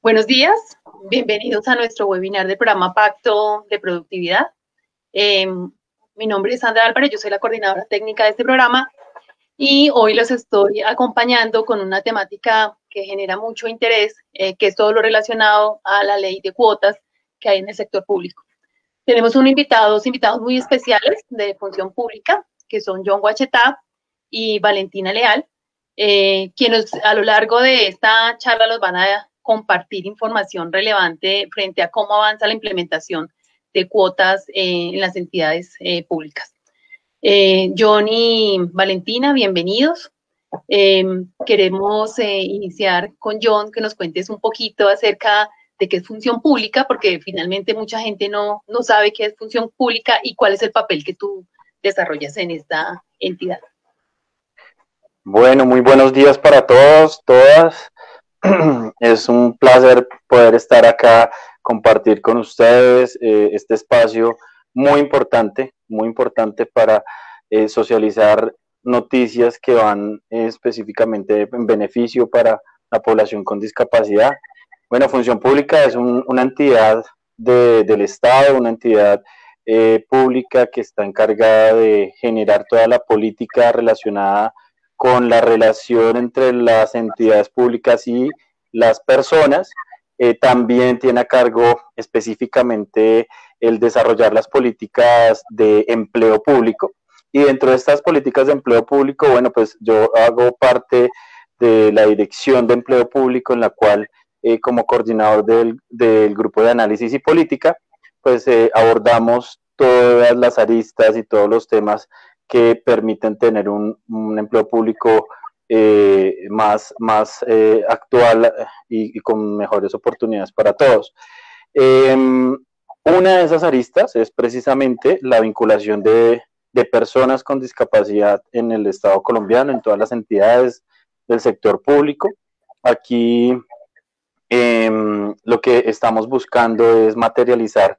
Buenos días, bienvenidos a nuestro webinar del programa Pacto de Productividad. Mi nombre es Sandra Álvarez, yo soy la coordinadora técnica de este programa y hoy los estoy acompañando con una temática que genera mucho interés, que es todo lo relacionado a la ley de cuotas que hay en el sector público. Tenemos dos invitados muy especiales de función pública, que son John Guachetá y Valentina Leal, quienes a lo largo de esta charla los van a compartir información relevante frente a cómo avanza la implementación de cuotas en las entidades públicas. John y Valentina, bienvenidos. Queremos iniciar con John, que nos cuentes un poquito acerca de qué es función pública, porque finalmente mucha gente no sabe qué es función pública y cuál es el papel que tú desarrollas en esta entidad. Bueno, muy buenos días para todos, todas. Es un placer poder estar acá, compartir con ustedes este espacio muy importante para socializar noticias que van específicamente en beneficio para la población con discapacidad. Bueno, Función Pública es una entidad del Estado, una entidad pública que está encargada de generar toda la política relacionada con la relación entre las entidades públicas y las personas. También tiene a cargo específicamente el desarrollar las políticas de empleo público. Y dentro de estas políticas de empleo público, bueno, pues yo hago parte de la Dirección de Empleo Público, en la cual como coordinador del grupo de análisis y política, pues abordamos todas las aristas y todos los temas que permiten tener un empleo público más actual y con mejores oportunidades para todos. Una de esas aristas es precisamente la vinculación de personas con discapacidad en el Estado colombiano, en todas las entidades del sector público. Aquí lo que estamos buscando es materializar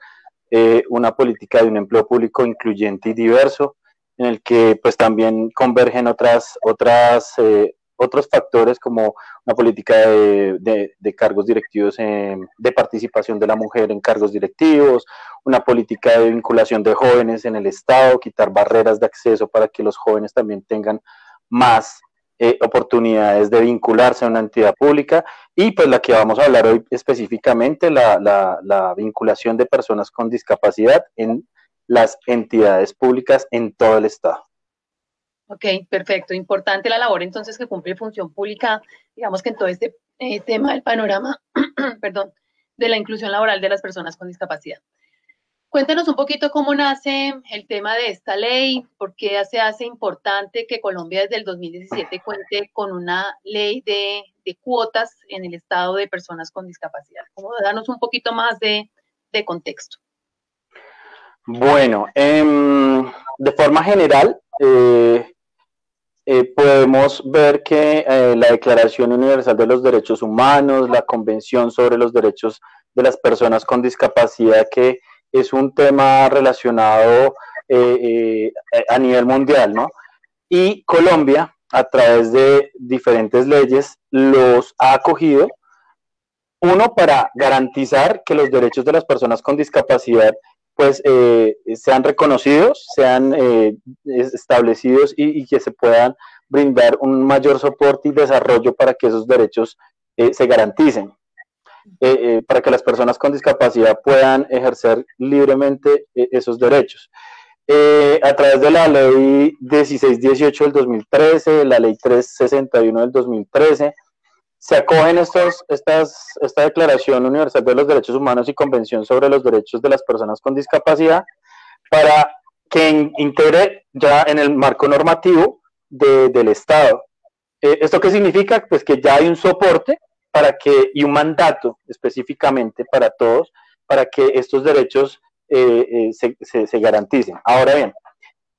una política de un empleo público incluyente y diverso, en el que pues también convergen otros factores como una política de cargos directivos, de participación de la mujer en cargos directivos, una política de vinculación de jóvenes en el Estado, quitar barreras de acceso para que los jóvenes también tengan más oportunidades de vincularse a una entidad pública, y pues la que vamos a hablar hoy específicamente, la vinculación de personas con discapacidad en las entidades públicas en todo el Estado. Ok, perfecto. Importante la labor entonces que cumple Función Pública, digamos que en todo este tema del panorama, perdón, de la inclusión laboral de las personas con discapacidad. Cuéntanos un poquito cómo nace el tema de esta ley, por qué se hace importante que Colombia desde el 2017 cuente con una ley de cuotas en el Estado de personas con discapacidad. Danos un poquito más de contexto. Bueno, de forma general, podemos ver que la Declaración Universal de los Derechos Humanos, la Convención sobre los Derechos de las Personas con Discapacidad, que es un tema relacionado a nivel mundial, ¿no? Y Colombia, a través de diferentes leyes, los ha acogido, uno, para garantizar que los derechos de las personas con discapacidad pues sean reconocidos, sean establecidos y que se puedan brindar un mayor soporte y desarrollo para que esos derechos se garanticen, para que las personas con discapacidad puedan ejercer libremente esos derechos. A través de la ley 1618 del 2013, la ley 361 del 2013, se acogen esta Declaración Universal de los Derechos Humanos y Convención sobre los Derechos de las Personas con Discapacidad para que integre ya en el marco normativo del Estado. ¿Esto qué significa? Pues que ya hay un soporte y un mandato específicamente para todos, para que estos derechos se garanticen. Ahora bien,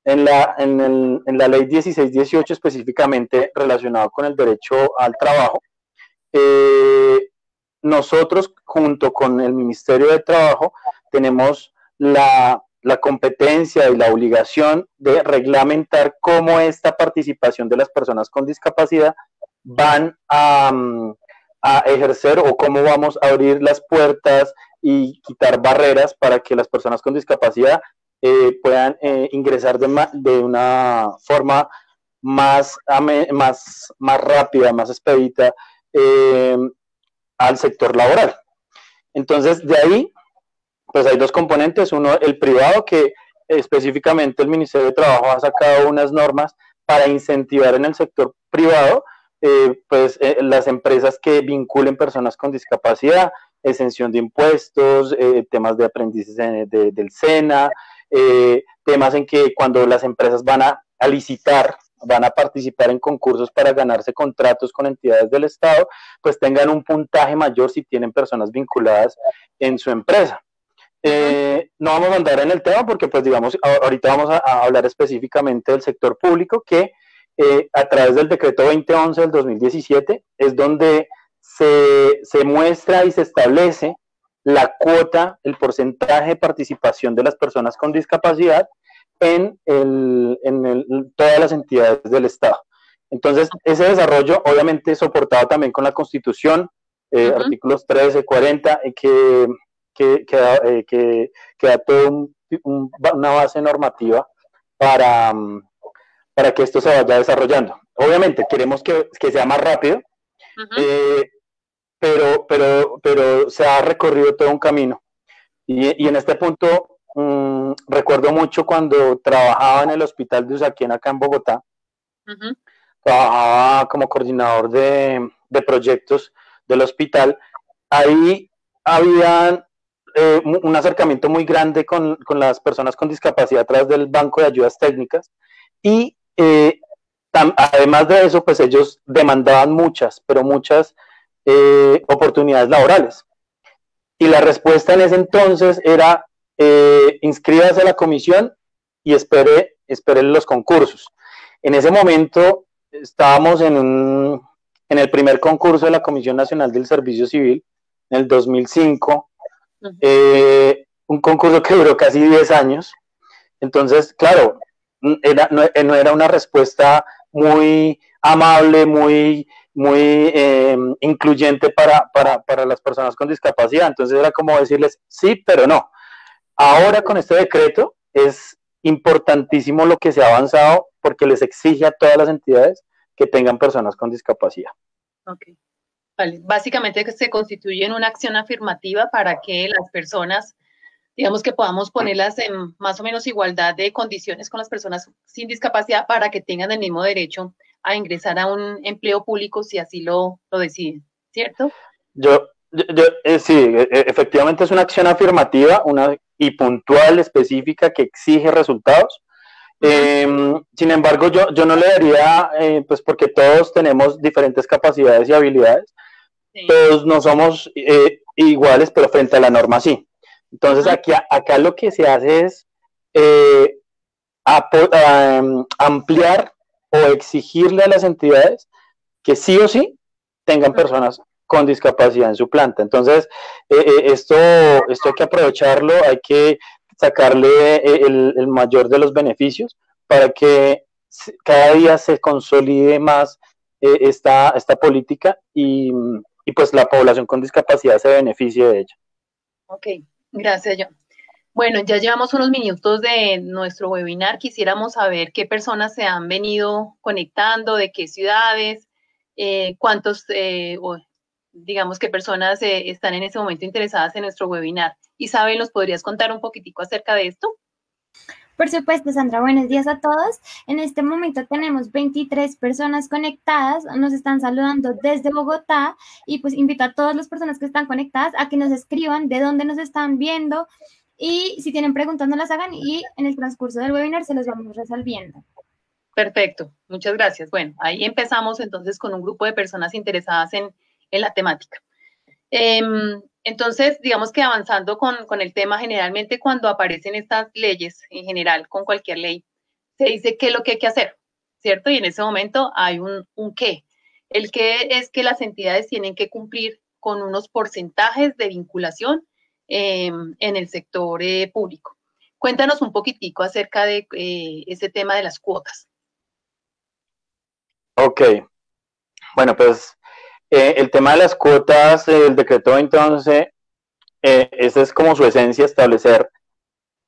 en la ley 1618 específicamente relacionado con el derecho al trabajo, nosotros junto con el Ministerio de Trabajo tenemos la competencia y la obligación de reglamentar cómo esta participación de las personas con discapacidad van a a ejercer o cómo vamos a abrir las puertas y quitar barreras para que las personas con discapacidad puedan ingresar de una forma más rápida, más expedita al sector laboral. Entonces, de ahí, pues hay dos componentes. Uno, el privado, que específicamente el Ministerio de Trabajo ha sacado unas normas para incentivar en el sector privado las empresas que vinculen personas con discapacidad, exención de impuestos, temas de aprendices del SENA, temas en que cuando las empresas van a licitar, van a participar en concursos para ganarse contratos con entidades del Estado, pues tengan un puntaje mayor si tienen personas vinculadas en su empresa. No vamos a andar en el tema porque, pues, digamos, ahorita vamos a hablar específicamente del sector público, que a través del decreto 2011 del 2017 es donde se muestra y se establece la cuota, el porcentaje de participación de las personas con discapacidad en todas las entidades del Estado. Entonces, ese desarrollo obviamente es soportado también con la Constitución, artículos 13, 40, que da toda una base normativa para que esto se vaya desarrollando. Obviamente queremos que sea más rápido, pero se ha recorrido todo un camino. Y en este punto recuerdo mucho cuando trabajaba en el hospital de Usaquén acá en Bogotá. Trabajaba como coordinador de proyectos del hospital. Ahí había un acercamiento muy grande con las personas con discapacidad a través del Banco de Ayudas Técnicas, y además de eso, pues ellos demandaban muchas oportunidades laborales. Y la respuesta en ese entonces era, inscríbase a la comisión y espere los concursos. En ese momento estábamos en el primer concurso de la Comisión Nacional del Servicio Civil, en el 2005, un concurso que duró casi 10 años. Entonces, claro, no era una respuesta muy amable, muy incluyente para las personas con discapacidad. Entonces era como decirles sí, pero no. Ahora con este decreto es importantísimo lo que se ha avanzado, porque les exige a todas las entidades que tengan personas con discapacidad. Ok. Vale. Básicamente que se constituye en una acción afirmativa para que las personas, digamos, que podamos ponerlas en más o menos igualdad de condiciones con las personas sin discapacidad, para que tengan el mismo derecho a ingresar a un empleo público si así lo deciden, ¿cierto? Sí, efectivamente es una acción afirmativa y puntual, específica, que exige resultados. Sin embargo, yo no le daría, pues porque todos tenemos diferentes capacidades y habilidades, sí. Todos no somos iguales, pero frente a la norma sí. Entonces, acá lo que se hace es ampliar o exigirle a las entidades que sí o sí tengan personas con discapacidad en su planta. Entonces, esto hay que aprovecharlo, hay que sacarle el mayor de los beneficios para que cada día se consolide más esta política y pues la población con discapacidad se beneficie de ella. Ok, gracias, John. Bueno, ya llevamos unos minutos de nuestro webinar. Quisiéramos saber qué personas se han venido conectando, de qué ciudades, cuántos, digamos, qué personas están en este momento interesadas en nuestro webinar. Isabel, ¿nos podrías contar un poquitico acerca de esto? Por supuesto, Sandra, buenos días a todos. En este momento tenemos 23 personas conectadas, nos están saludando desde Bogotá, y pues invito a todas las personas que están conectadas a que nos escriban de dónde nos están viendo, y si tienen preguntas no las hagan, y en el transcurso del webinar se los vamos resolviendo. Perfecto, muchas gracias. Bueno, ahí empezamos entonces con un grupo de personas interesadas en la temática. Entonces, digamos que avanzando con el tema, generalmente cuando aparecen estas leyes, en general, con cualquier ley, se dice qué es lo que hay que hacer, ¿cierto? Y en ese momento hay un qué. El qué es que las entidades tienen que cumplir con unos porcentajes de vinculación en el sector público. Cuéntanos un poquitico acerca de ese tema de las cuotas. Ok. Bueno, pues El tema de las cuotas, el decreto 2011, esa es como su esencia, establecer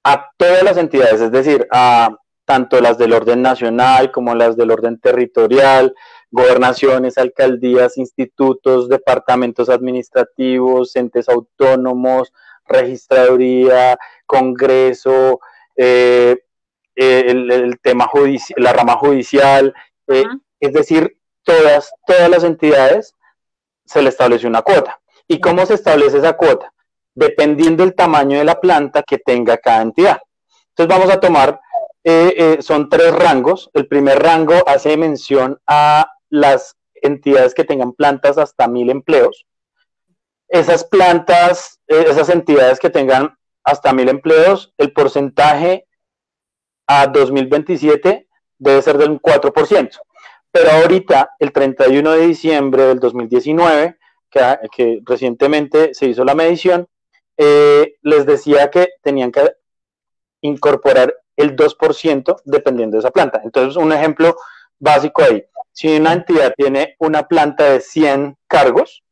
a todas las entidades, es decir, a tanto las del orden nacional como las del orden territorial, gobernaciones, alcaldías, institutos, departamentos administrativos, entes autónomos, registraduría, Congreso, el tema judicial, la rama judicial, es decir, todas las entidades se le establece una cuota. ¿Y cómo se establece esa cuota? Dependiendo del tamaño de la planta que tenga cada entidad. Entonces vamos a tomar, son 3 rangos. El primer rango hace mención a las entidades que tengan plantas hasta 1000 empleos. Esas plantas, esas entidades que tengan hasta 1000 empleos, el porcentaje a 2027 debe ser del 4%. Pero ahorita, el 31 de diciembre del 2019, que recientemente se hizo la medición, les decía que tenían que incorporar el 2% dependiendo de esa planta. Entonces, un ejemplo básico ahí. Si una entidad tiene una planta de 100 cargos,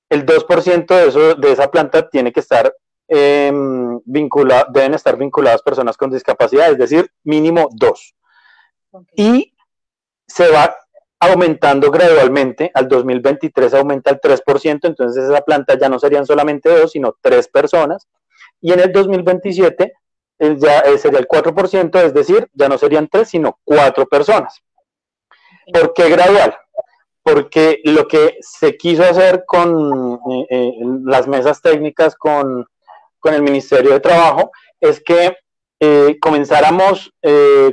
el 2% de esa planta tiene que estar deben estar vinculadas personas con discapacidad, es decir, mínimo 2. Okay. Y se va aumentando gradualmente, al 2023 aumenta el 3%, entonces esa planta ya no serían solamente 2, sino 3 personas, y en el 2027 ya sería el 4%, es decir, ya no serían 3, sino 4 personas. ¿Por qué gradual? Porque lo que se quiso hacer con las mesas técnicas con el Ministerio de Trabajo es que comenzáramos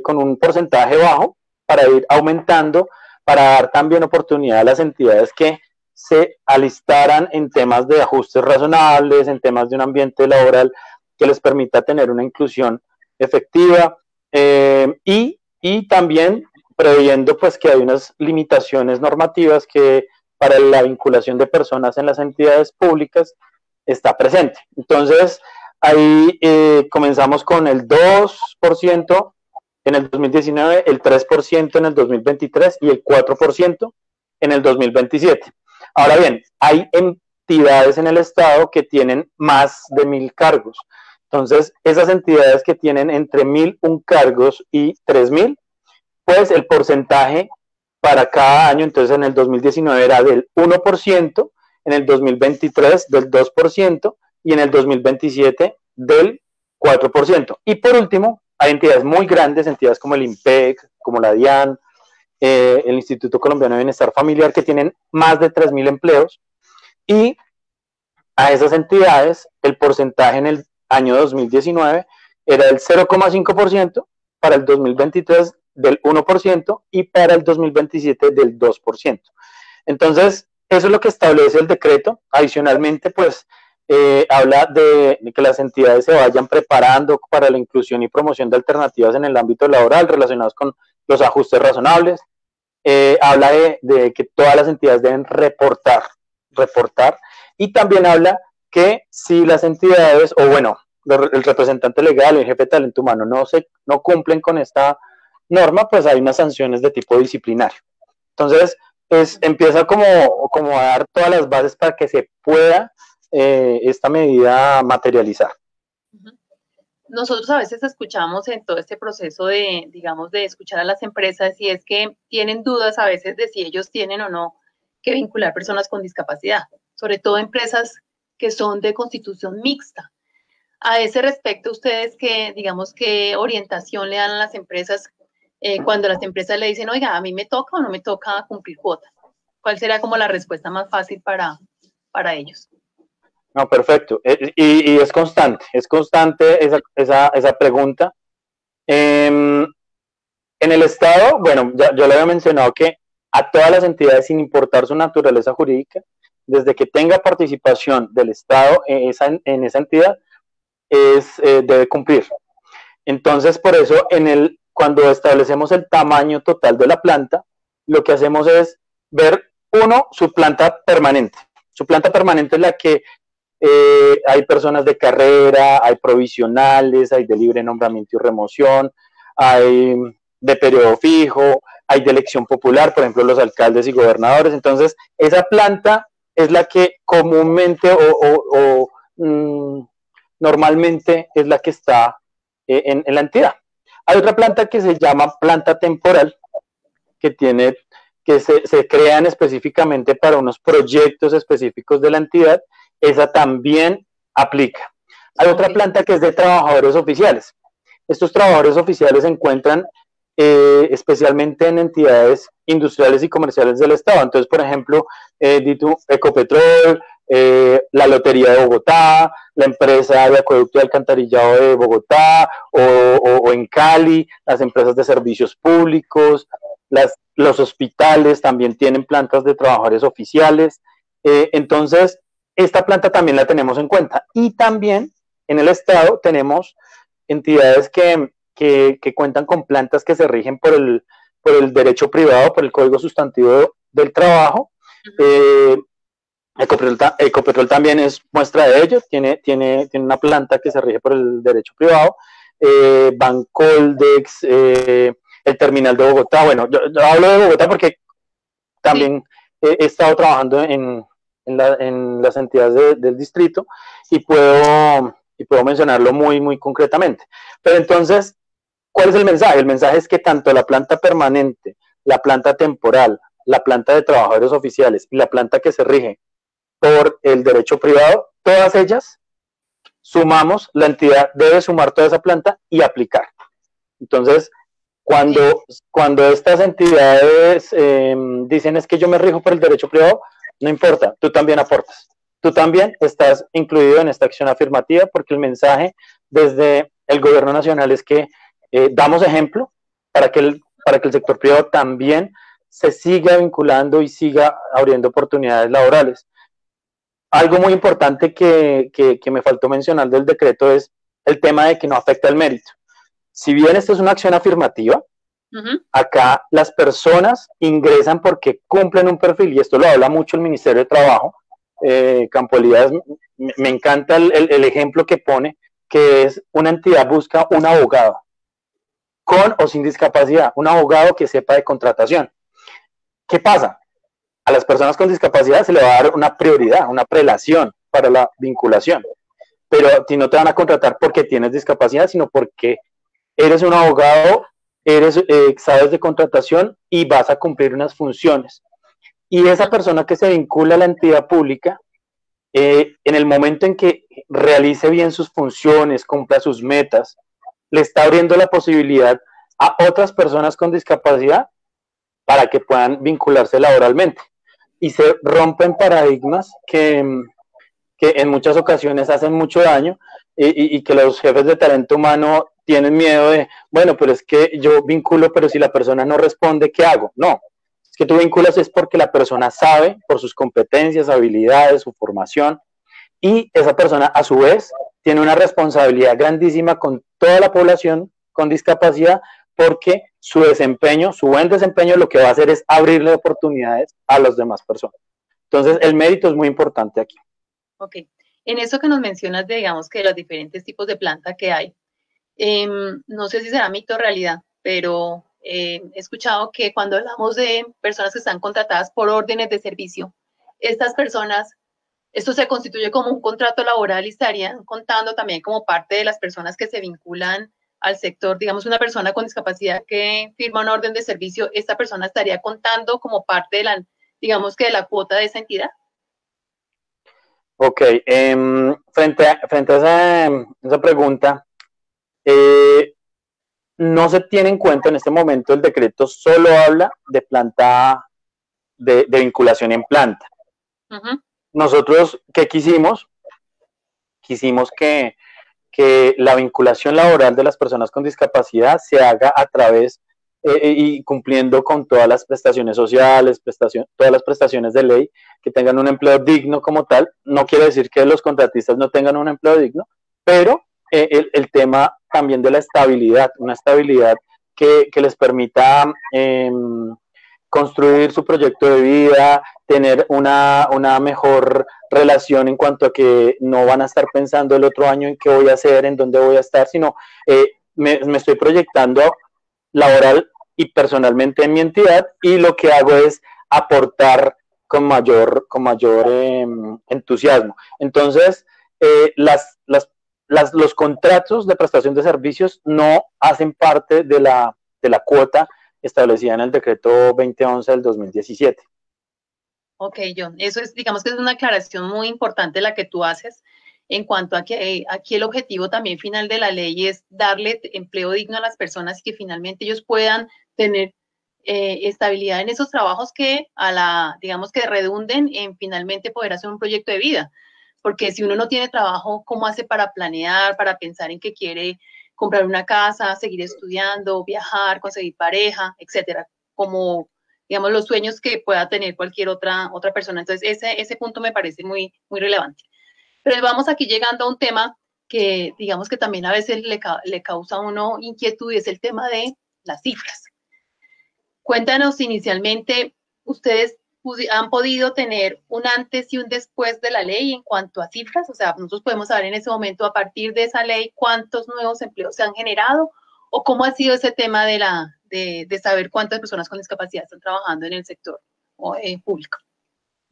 con un porcentaje bajo para ir aumentando, para dar también oportunidad a las entidades que se alistaran en temas de ajustes razonables, en temas de un ambiente laboral que les permita tener una inclusión efectiva y también previendo pues que hay unas limitaciones normativas que para la vinculación de personas en las entidades públicas está presente. Entonces, ahí comenzamos con el 2% en el 2019, el 3% en el 2023 y el 4% en el 2027. Ahora bien, hay entidades en el Estado que tienen más de 1000 cargos. Entonces, esas entidades que tienen entre 1001 cargos y 3000, pues el porcentaje para cada año, entonces en el 2019 era del 1%, en el 2023 del 2% y en el 2027 del 4%. Y por último, hay entidades muy grandes, entidades como el IMPEC, como la DIAN, el Instituto Colombiano de Bienestar Familiar, que tienen más de 3000 empleos, y a esas entidades el porcentaje en el año 2019 era del 0,5%, para el 2023 del 1% y para el 2027 del 2%. Entonces, eso es lo que establece el decreto. Adicionalmente, pues, habla de que las entidades se vayan preparando para la inclusión y promoción de alternativas en el ámbito laboral relacionados con los ajustes razonables. Habla de que todas las entidades deben reportar, y también habla que si las entidades, o bueno, el representante legal, el jefe de talento humano no cumplen con esta norma, pues hay unas sanciones de tipo disciplinario. Entonces, empieza como a dar todas las bases para que se pueda esta medida materializar. Nosotros a veces escuchamos en todo este proceso de, digamos, de escuchar a las empresas, y es que tienen dudas a veces de si ellos tienen o no que vincular personas con discapacidad, sobre todo empresas que son de constitución mixta. A ese respecto, ustedes digamos, ¿qué orientación le dan a las empresas cuando las empresas le dicen, oiga, a mí me toca o no me toca cumplir cuotas? ¿Cuál será como la respuesta más fácil para ellos? No, perfecto. Y es constante esa pregunta. En el Estado, bueno, yo le había mencionado que a todas las entidades, sin importar su naturaleza jurídica, desde que tenga participación del Estado en esa entidad, debe cumplir. Entonces, por eso, cuando establecemos el tamaño total de la planta, lo que hacemos es ver, su planta permanente. Su planta permanente es la que hay personas de carrera, hay provisionales, hay de libre nombramiento y remoción, hay de periodo fijo, hay de elección popular, por ejemplo, los alcaldes y gobernadores. Entonces, esa planta es la que comúnmente normalmente es la que está en la entidad. Hay otra planta que se llama planta temporal, que se crean específicamente para unos proyectos específicos de la entidad. Esa también aplica. Hay otra planta que es de trabajadores oficiales. Estos trabajadores oficiales se encuentran especialmente en entidades industriales y comerciales del Estado. Entonces, por ejemplo, Ecopetrol, la Lotería de Bogotá, la empresa de acueducto y alcantarillado de Bogotá, o en Cali, las empresas de servicios públicos, los hospitales también tienen plantas de trabajadores oficiales. Entonces, esta planta también la tenemos en cuenta. Y también en el Estado tenemos entidades que cuentan con plantas que se rigen por el derecho privado, por el Código Sustantivo del Trabajo. Ecopetrol también es muestra de ello, tiene una planta que se rige por el derecho privado. Bancoldex, el terminal de Bogotá. Bueno, yo hablo de Bogotá porque también he estado trabajando en las entidades del distrito y puedo mencionarlo muy, muy concretamente. Pero entonces, ¿cuál es el mensaje? El mensaje es que tanto la planta permanente, la planta temporal, la planta de trabajadores oficiales y la planta que se rige por el derecho privado, todas ellas sumamos, la entidad debe sumar toda esa planta y aplicar. Entonces, cuando estas entidades dicen es que yo me rijo por el derecho privado, no importa, tú también aportas. Tú también estás incluido en esta acción afirmativa porque el mensaje desde el gobierno nacional es que damos ejemplo para que el sector privado también se siga vinculando y siga abriendo oportunidades laborales. Algo muy importante que me faltó mencionar del decreto es el tema de que no afecta el mérito. Si bien esta es una acción afirmativa, acá las personas ingresan porque cumplen un perfil, y esto lo habla mucho el Ministerio de Trabajo. Campo Elías, me encanta el ejemplo que pone, que es una entidad busca un abogado con o sin discapacidad, un abogado que sepa de contratación. ¿Qué pasa? A las personas con discapacidad se le va a dar una prioridad, una prelación para la vinculación, pero si no te van a contratar porque tienes discapacidad, sino porque eres un abogado, sabes de contratación y vas a cumplir unas funciones. Y esa persona que se vincula a la entidad pública, en el momento en que realice bien sus funciones, cumpla sus metas, le está abriendo la posibilidad a otras personas con discapacidad para que puedan vincularse laboralmente. Y se rompen paradigmas que en muchas ocasiones hacen mucho daño y que los jefes de talento humano tienen miedo de, bueno, pero es que yo vinculo, pero si la persona no responde, ¿qué hago? No, es que tú vinculas es porque la persona sabe por sus competencias, habilidades, su formación, y esa persona a su vez tiene una responsabilidad grandísima con toda la población con discapacidad, porque su desempeño, su buen desempeño, lo que va a hacer es abrirle oportunidades a las demás personas. Entonces, el mérito es muy importante aquí. Ok. En eso que nos mencionas, digamos, que los diferentes tipos de planta que hay, no sé si será mito o realidad, pero he escuchado que cuando hablamos de personas que están contratadas por órdenes de servicio, estas personas, esto se constituye como un contrato laboral y estarían contando también como parte de las personas que se vinculan al sector. Digamos, una persona con discapacidad que firma una orden de servicio, esta persona estaría contando como parte de la, digamos que de la cuota de esa entidad. Ok, frente a esa pregunta, no se tiene en cuenta en este momento, el decreto solo habla de planta, de vinculación en planta. Nosotros, ¿qué quisimos? Quisimos que la vinculación laboral de las personas con discapacidad se haga a través y cumpliendo con todas las prestaciones sociales, todas las prestaciones de ley, que tengan un empleo digno como tal. No quiere decir que los contratistas no tengan un empleo digno, pero el tema también de la estabilidad, una estabilidad que les permita construir su proyecto de vida, tener una mejor relación en cuanto a que no van a estar pensando el otro año en qué voy a hacer, en dónde voy a estar, sino me estoy proyectando laboral y personalmente en mi entidad, y lo que hago es aportar con mayor entusiasmo. Entonces, los contratos de prestación de servicios no hacen parte de la cuota establecida en el decreto 2011 del 2017. Ok, John, eso es, digamos que es una aclaración muy importante la que tú haces en cuanto a que aquí el objetivo también final de la ley es darle empleo digno a las personas y que finalmente ellos puedan tener estabilidad en esos trabajos que digamos que redunden en finalmente poder hacer un proyecto de vida. Porque si uno no tiene trabajo, ¿cómo hace para planear, para pensar en que quiere comprar una casa, seguir estudiando, viajar, conseguir pareja, etcétera? Como, digamos, los sueños que pueda tener cualquier otra persona. Entonces, ese punto me parece muy, muy relevante. Pero vamos aquí llegando a un tema que, digamos que también a veces le causa a uno inquietud y es el tema de las cifras. Cuéntanos inicialmente, ustedes han podido tener un antes y un después de la ley en cuanto a cifras, o sea, nosotros podemos saber en ese momento a partir de esa ley cuántos nuevos empleos se han generado o cómo ha sido ese tema de saber cuántas personas con discapacidad están trabajando en el sector público.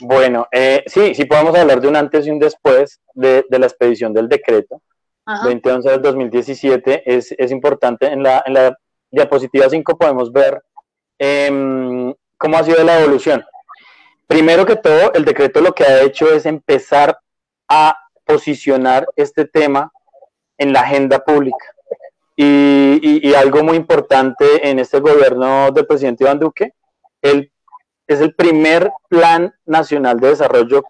Bueno, sí podemos hablar de un antes y un después de la expedición del decreto. Ajá. 2011 del 2017 es importante. En la diapositiva 5 podemos ver cómo ha sido la evolución. Primero que todo, el decreto lo que ha hecho es empezar a posicionar este tema en la agenda pública. Y algo muy importante en este gobierno del presidente Iván Duque, es el primer Plan Nacional de Desarrollo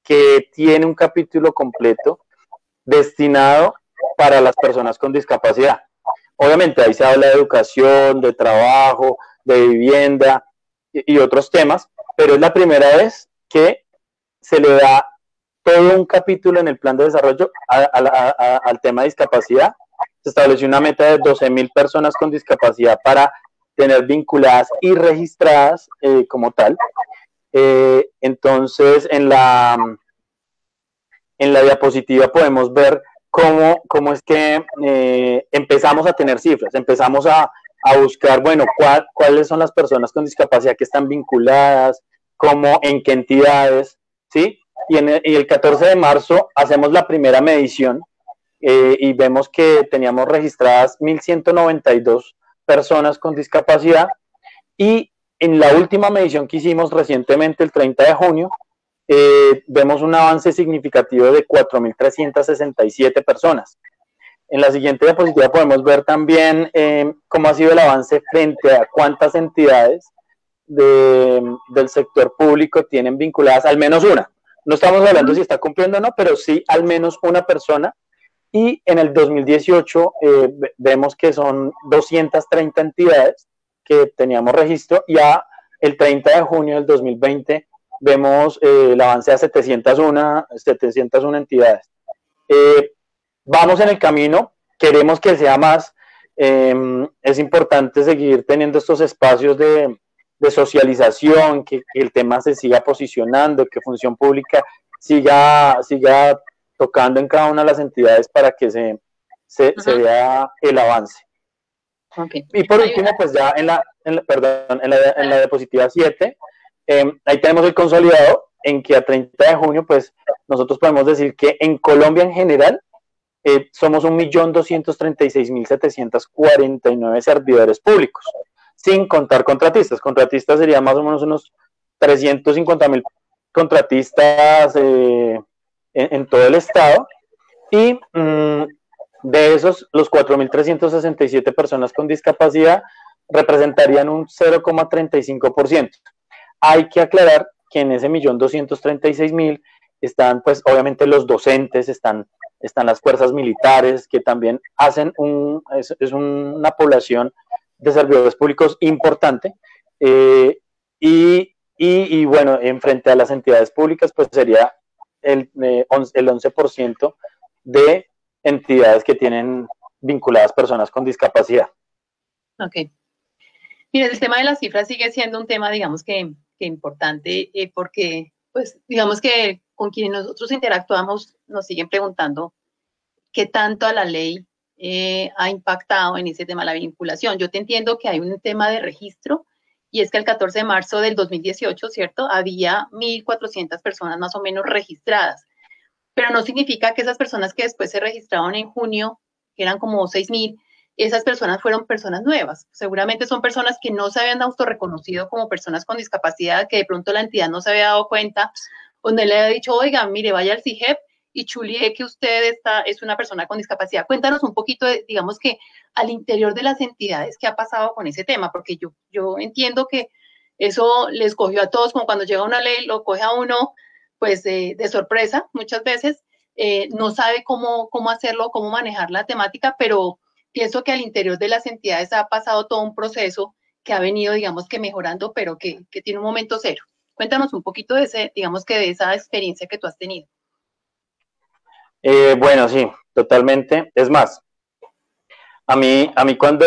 que tiene un capítulo completo destinado para las personas con discapacidad. Obviamente ahí se habla de educación, de trabajo, de vivienda y otros temas, pero es la primera vez que se le da todo un capítulo en el plan de desarrollo al tema de discapacidad. Se estableció una meta de 12,000 personas con discapacidad para tener vinculadas y registradas como tal. Entonces, en la diapositiva podemos ver cómo es que empezamos a tener cifras, empezamos a buscar, bueno, cuáles son las personas con discapacidad que están vinculadas, en qué entidades, ¿sí? Y el 14 de marzo hacemos la primera medición y vemos que teníamos registradas 1,192 personas con discapacidad y en la última medición que hicimos recientemente, el 30 de junio, vemos un avance significativo de 4,367 personas. En la siguiente diapositiva podemos ver también cómo ha sido el avance frente a cuántas entidades del sector público tienen vinculadas al menos una. No estamos hablando si está cumpliendo o no, pero sí al menos una persona. Y en el 2018 vemos que son 230 entidades que teníamos registro, y el 30 de junio del 2020 vemos el avance a 701 entidades. Vamos en el camino, queremos que sea más, es importante seguir teniendo estos espacios de socialización, que el tema se siga posicionando, que Función Pública siga tocando en cada una de las entidades para que se vea el avance. Okay. Y por último, pues ya en la diapositiva 7, ahí tenemos el consolidado en que a 30 de junio, pues nosotros podemos decir que en Colombia en general somos 1,236,749 servidores públicos, sin contar contratistas. Contratistas serían más o menos unos 350,000 contratistas en todo el estado, y de esos, los 4,367 personas con discapacidad representarían un 0,35%. Hay que aclarar que en ese 1,236,000 están, pues, obviamente los docentes, están las fuerzas militares, que también hacen es una población de servidores públicos importante, y bueno, en frente a las entidades públicas, pues sería el 11% de entidades que tienen vinculadas personas con discapacidad. Ok. Mira, el tema de las cifras sigue siendo un tema, digamos que importante, porque, pues, digamos que con quienes nosotros interactuamos nos siguen preguntando qué tanto a la ley ha impactado en ese tema de la vinculación. Yo te entiendo que hay un tema de registro, y es que el 14 de marzo del 2018, ¿cierto? Había 1.400 personas más o menos registradas, pero no significa que esas personas que después se registraron en junio, que eran como 6.000, esas personas fueron personas nuevas. Seguramente son personas que no se habían autorreconocido como personas con discapacidad, que de pronto la entidad no se había dado cuenta, donde le había dicho, oiga, mire, vaya al CIGEP y chulie que usted es una persona con discapacidad. Cuéntanos un poquito, digamos que al interior de las entidades, ¿qué ha pasado con ese tema? Porque yo entiendo que eso les cogió a todos, como cuando llega una ley, lo coge a uno, pues de sorpresa muchas veces, no sabe cómo hacerlo, cómo manejar la temática, pero pienso que al interior de las entidades ha pasado todo un proceso que ha venido, digamos que mejorando, pero que tiene un momento cero. Cuéntanos un poquito de ese, digamos que de esa experiencia que tú has tenido. Bueno, sí, totalmente. Es más, a mí cuando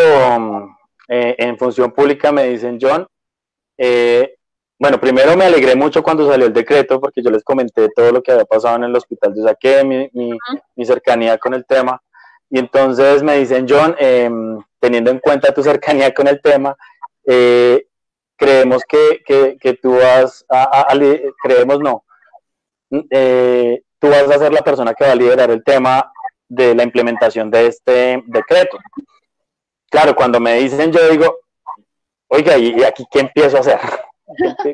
en función pública me dicen, John, bueno, primero me alegré mucho cuando salió el decreto, porque yo les comenté todo lo que había pasado en el hospital de Usaquén, mi cercanía con el tema, y entonces me dicen, John, teniendo en cuenta tu cercanía con el tema, creemos que tú creemos no, tú vas a ser la persona que va a liderar el tema de la implementación de este decreto. Claro, cuando me dicen, yo digo, oiga, ¿y aquí qué empiezo a hacer?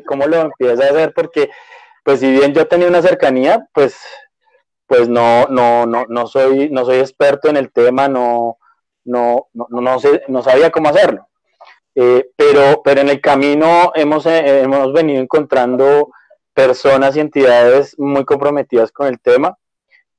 ¿Cómo lo empiezo a hacer? Porque, pues, si bien yo tenía una cercanía, pues no soy experto en el tema, no sabía cómo hacerlo. Pero en el camino hemos venido encontrando personas y entidades muy comprometidas con el tema.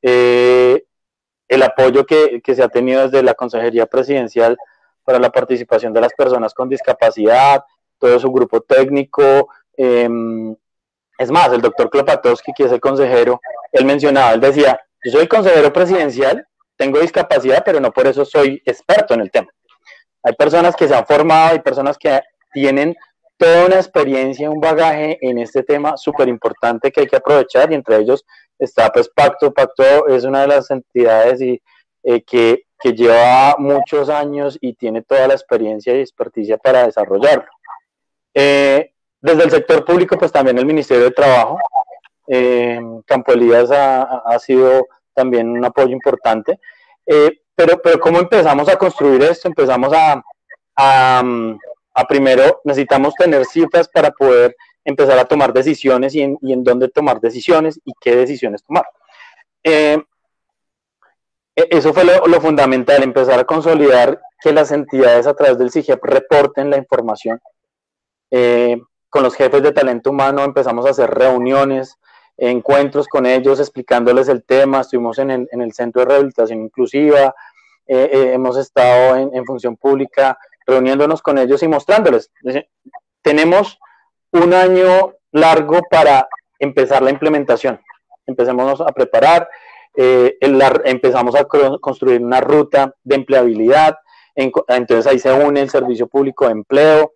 El apoyo que se ha tenido desde la Consejería Presidencial para la participación de las personas con discapacidad, todo su grupo técnico, es más, el doctor Klopatowski, que es el consejero, él mencionaba, él decía, yo soy consejero presidencial, tengo discapacidad, pero no por eso soy experto en el tema. Hay personas que se han formado, hay personas que tienen toda una experiencia, un bagaje en este tema súper importante que hay que aprovechar, y entre ellos está pues Pacto. Pacto es una de las entidades que lleva muchos años y tiene toda la experiencia y experticia para desarrollarlo. Desde el sector público, pues también el Ministerio de Trabajo, Campo Elías ha sido también un apoyo importante, pero ¿cómo empezamos a construir esto? Empezamos a primero necesitamos tener cifras para poder empezar a tomar decisiones y en dónde tomar decisiones y qué decisiones tomar. Eso fue lo fundamental, empezar a consolidar que las entidades a través del CIGEP reporten la información. Con los jefes de talento humano empezamos a hacer reuniones, encuentros con ellos, explicándoles el tema. Estuvimos en el Centro de Rehabilitación Inclusiva, hemos estado en función pública, reuniéndonos con ellos y mostrándoles. Tenemos un año largo para empezar la implementación. Empecemos a preparar, empezamos a construir una ruta de empleabilidad, entonces ahí se une el Servicio Público de Empleo,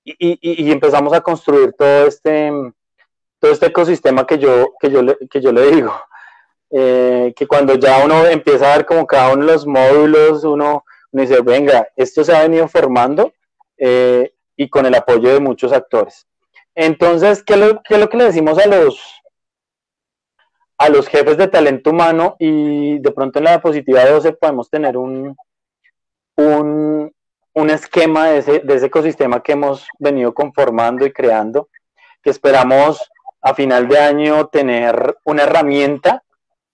y empezamos a construir todo este ecosistema que yo le digo, que cuando ya uno empieza a ver como cada uno de los módulos, uno dice, venga, esto se ha venido formando, y con el apoyo de muchos actores. Entonces, ¿qué es lo que le decimos a los jefes de talento humano? Y de pronto en la diapositiva 12 podemos tener un esquema de ese ecosistema que hemos venido conformando y creando, que esperamos a final de año tener una herramienta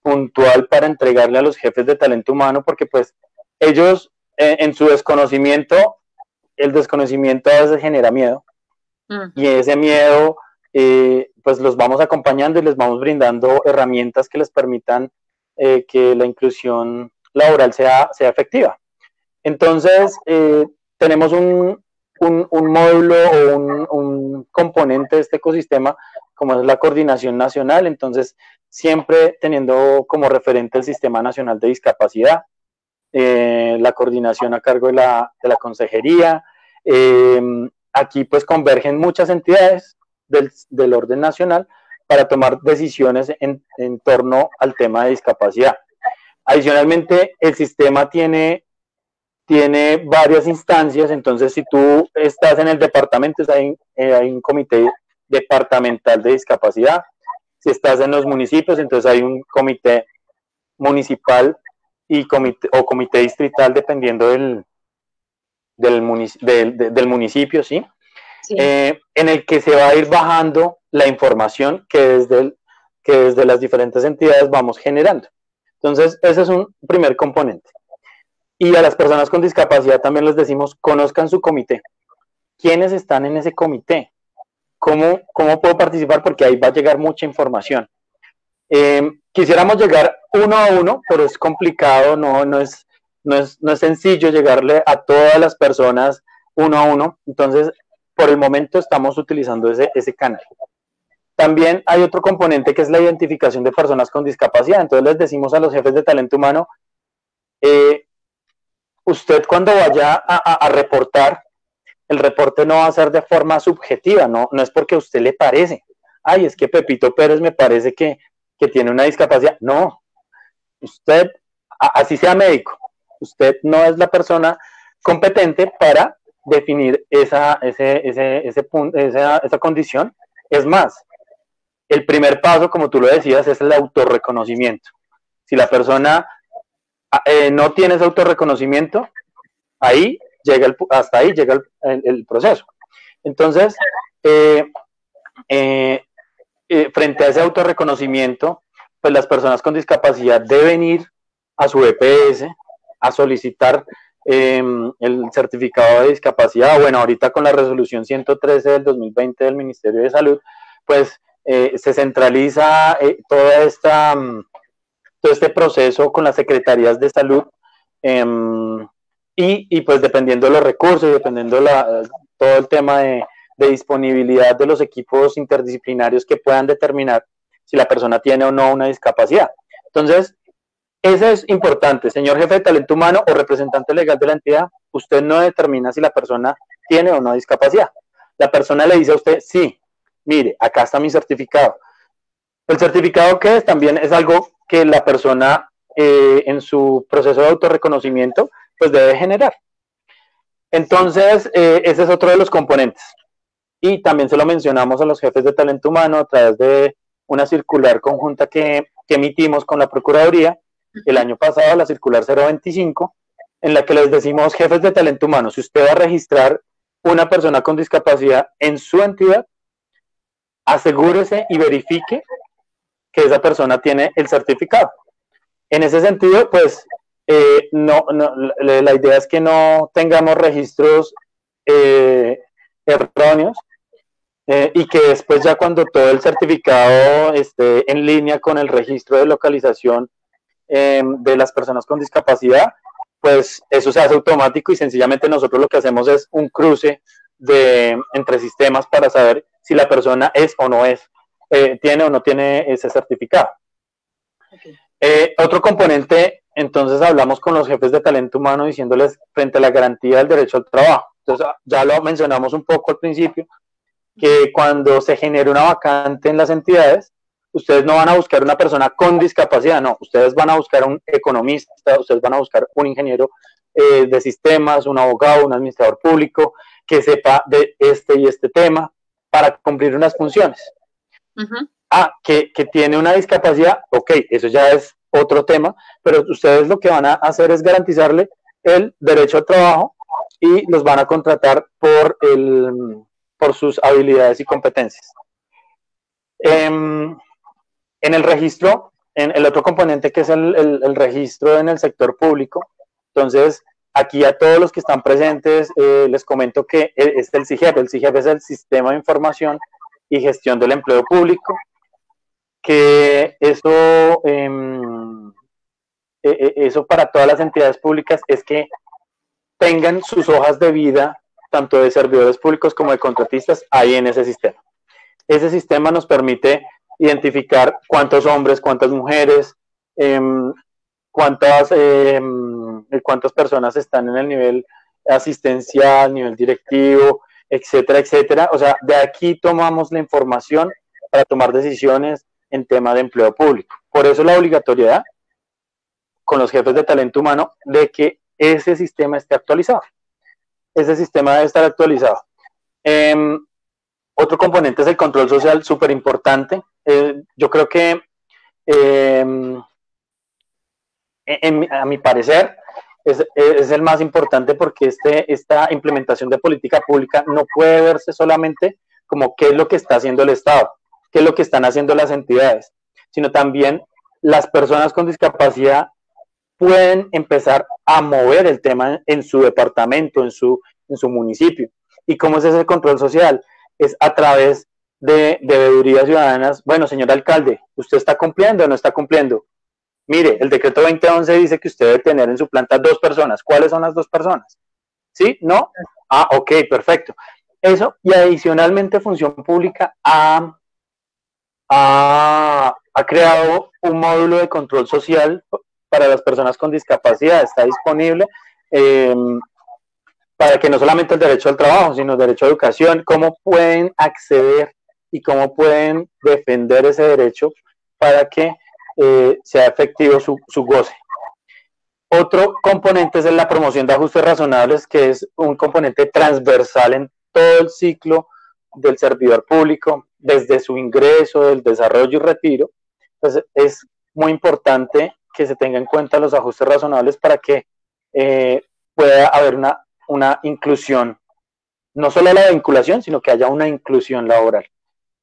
puntual para entregarle a los jefes de talento humano, porque pues ellos en su desconocimiento, el desconocimiento a veces genera miedo, y ese miedo pues los vamos acompañando y les vamos brindando herramientas que les permitan que la inclusión laboral sea efectiva. Entonces, tenemos un módulo o un componente de este ecosistema, como es la coordinación nacional, entonces siempre teniendo como referente el Sistema Nacional de Discapacidad, la coordinación a cargo de la consejería. Aquí pues convergen muchas entidades del orden nacional para tomar decisiones en torno al tema de discapacidad. Adicionalmente, el sistema tiene varias instancias, entonces si tú estás en el departamento, hay un comité departamental de discapacidad. Si estás en los municipios, entonces hay un comité municipal y comité distrital, dependiendo del municipio, ¿sí? Sí. En el que se va a ir bajando la información que desde las diferentes entidades vamos generando. Entonces, ese es un primer componente. Y a las personas con discapacidad también les decimos, conozcan su comité. ¿Quiénes están en ese comité? ¿Cómo puedo participar? Porque ahí va a llegar mucha información. Quisiéramos llegar uno a uno, pero es complicado, no es sencillo llegarle a todas las personas uno a uno. Entonces, por el momento estamos utilizando ese canal. También hay otro componente que es la identificación de personas con discapacidad. Entonces les decimos a los jefes de talento humano, usted cuando vaya a reportar, el reporte no va a ser de forma subjetiva, no es porque a usted le parece, ay, es que Pepito Pérez me parece que tiene una discapacidad. No, usted, así sea médico, usted no es la persona competente para definir esa condición. Es más, el primer paso, como tú lo decías, es el autorreconocimiento. Si la persona no tiene ese autorreconocimiento, hasta ahí llega el proceso. Entonces, frente a ese autorreconocimiento, pues las personas con discapacidad deben ir a su EPS a solicitar el certificado de discapacidad. Bueno, ahorita con la resolución 113 del 2020 del Ministerio de Salud, pues se centraliza todo este proceso con las secretarías de salud, y pues dependiendo de los recursos y dependiendo todo el tema de disponibilidad de los equipos interdisciplinarios que puedan determinar si la persona tiene o no una discapacidad. Entonces, eso es importante, señor jefe de talento humano o representante legal de la entidad. Usted no determina si la persona tiene o no discapacidad. La persona le dice a usted, sí, mire, acá está mi certificado. El certificado, ¿qué es? También es algo que la persona en su proceso de autorreconocimiento pues debe generar. Entonces, ese es otro de los componentes. Y también se lo mencionamos a los jefes de talento humano a través de una circular conjunta que emitimos con la Procuraduría el año pasado, la circular 025, en la que les decimos, jefes de talento humano, si usted va a registrar una persona con discapacidad en su entidad, asegúrese y verifique que esa persona tiene el certificado. En ese sentido, pues, la idea es que no tengamos registros erróneos, y que después ya cuando todo el certificado esté en línea con el registro de localización de las personas con discapacidad, pues eso se hace automático y sencillamente nosotros lo que hacemos es un cruce entre sistemas para saber si la persona es o no es, tiene o no tiene ese certificado. Okay. Otro componente, entonces hablamos con los jefes de talento humano diciéndoles frente a la garantía del derecho al trabajo. Entonces ya lo mencionamos un poco al principio, que cuando se genere una vacante en las entidades, ustedes no van a buscar una persona con discapacidad, no, ustedes van a buscar un economista, ustedes van a buscar un ingeniero de sistemas, un abogado, un administrador público, que sepa de este y este tema para cumplir unas funciones. Que tiene una discapacidad, ok, eso ya es otro tema, pero ustedes lo que van a hacer es garantizarle el derecho al trabajo y los van a contratar por sus habilidades y competencias. En el registro, en el otro componente que es el registro en el sector público, entonces aquí a todos los que están presentes les comento que es el SIGEP. El SIGEP es el Sistema de Información y Gestión del Empleo Público, que eso para todas las entidades públicas es que tengan sus hojas de vida, tanto de servidores públicos como de contratistas, ahí en ese sistema. Ese sistema nos permite identificar cuántos hombres, cuántas mujeres, cuántas personas están en el nivel asistencial, nivel directivo, etcétera, etcétera. O sea, de aquí tomamos la información para tomar decisiones en tema de empleo público. Por eso la obligatoriedad con los jefes de talento humano de que ese sistema esté actualizado. Ese sistema debe estar actualizado. Otro componente es el control social, súper importante. Yo creo que, a mi parecer, es el más importante porque esta implementación de política pública no puede verse solamente como qué es lo que está haciendo el Estado, qué es lo que están haciendo las entidades, sino también las personas con discapacidad pueden empezar a mover el tema en su departamento, en su municipio. ¿Y cómo es ese control social? Es a través de veedurías ciudadanas. Bueno, señor alcalde, ¿usted está cumpliendo o no está cumpliendo? Mire, el decreto 2011 dice que usted debe tener en su planta 2 personas. ¿Cuáles son las 2 personas? ¿Sí? ¿No? Ah, ok, perfecto. Eso, y adicionalmente Función Pública ha creado un módulo de control social para las personas con discapacidad. Está disponible para que no solamente el derecho al trabajo, sino el derecho a educación, cómo pueden acceder y cómo pueden defender ese derecho para que sea efectivo su goce. Otro componente es la promoción de ajustes razonables, que es un componente transversal en todo el ciclo del servidor público, desde su ingreso, del desarrollo y retiro. Pues es muy importante que se tenga en cuenta los ajustes razonables para que pueda haber una inclusión, no solo la vinculación, sino que haya una inclusión laboral.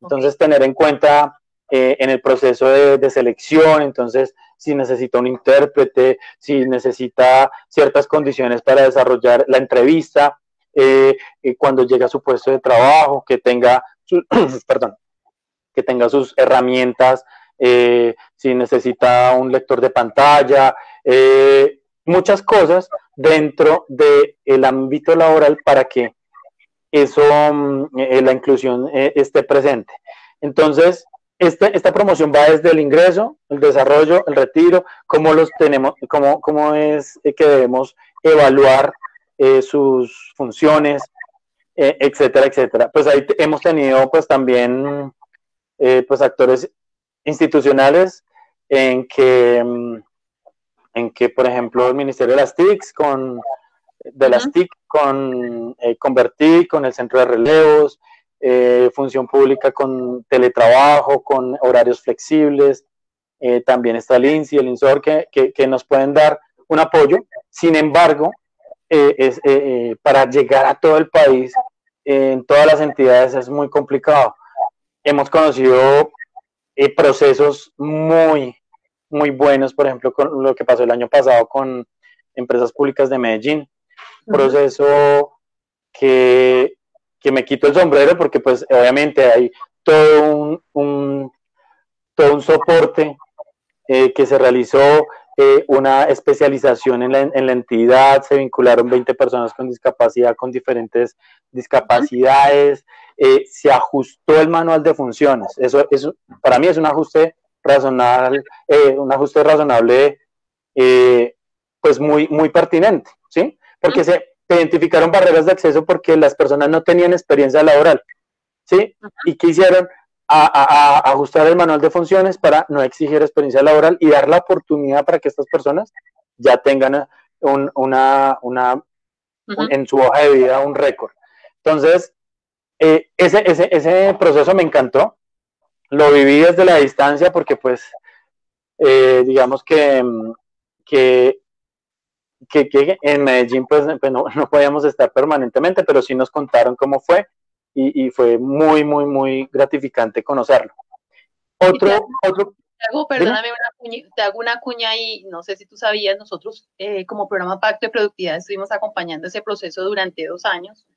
Entonces, tener en cuenta en el proceso de selección, entonces, si necesita un intérprete, si necesita ciertas condiciones para desarrollar la entrevista, cuando llega a su puesto de trabajo, que tenga sus herramientas, si necesita un lector de pantalla, muchas cosas dentro del ámbito laboral para que eso, la inclusión esté presente. Entonces, esta promoción va desde el ingreso, el desarrollo, el retiro, cómo los tenemos, cómo es que debemos evaluar sus funciones, etcétera, etcétera. Pues ahí hemos tenido pues también pues actores institucionales en que, por ejemplo, el Ministerio de las TICs con Convertí, con el Centro de Relevos, Función Pública con teletrabajo, con horarios flexibles, también está el INSI, el INSOR, que nos pueden dar un apoyo. Sin embargo, para llegar a todo el país, en todas las entidades es muy complicado. Hemos conocido procesos muy, muy buenos, por ejemplo, con lo que pasó el año pasado con Empresas Públicas de Medellín, proceso que me quito el sombrero porque pues obviamente hay todo un soporte que se realizó, una especialización en la entidad, se vincularon 20 personas con discapacidad, con diferentes discapacidades, se ajustó el manual de funciones. Eso para mí es un ajuste razonable, pues muy, muy pertinente, ¿sí? Porque se identificaron barreras de acceso porque las personas no tenían experiencia laboral, ¿sí? ¿Y qué hicieron? A ajustar el manual de funciones para no exigir experiencia laboral y dar la oportunidad para que estas personas ya tengan en su hoja de vida un récord. Entonces, ese proceso me encantó, lo viví desde la distancia porque pues digamos que en Medellín pues no podíamos estar permanentemente, pero sí nos contaron cómo fue y fue muy, muy, muy gratificante conocerlo. Perdóname, te hago una cuña y no sé si tú sabías, nosotros como programa Pacto de Productividad estuvimos acompañando ese proceso durante 2 años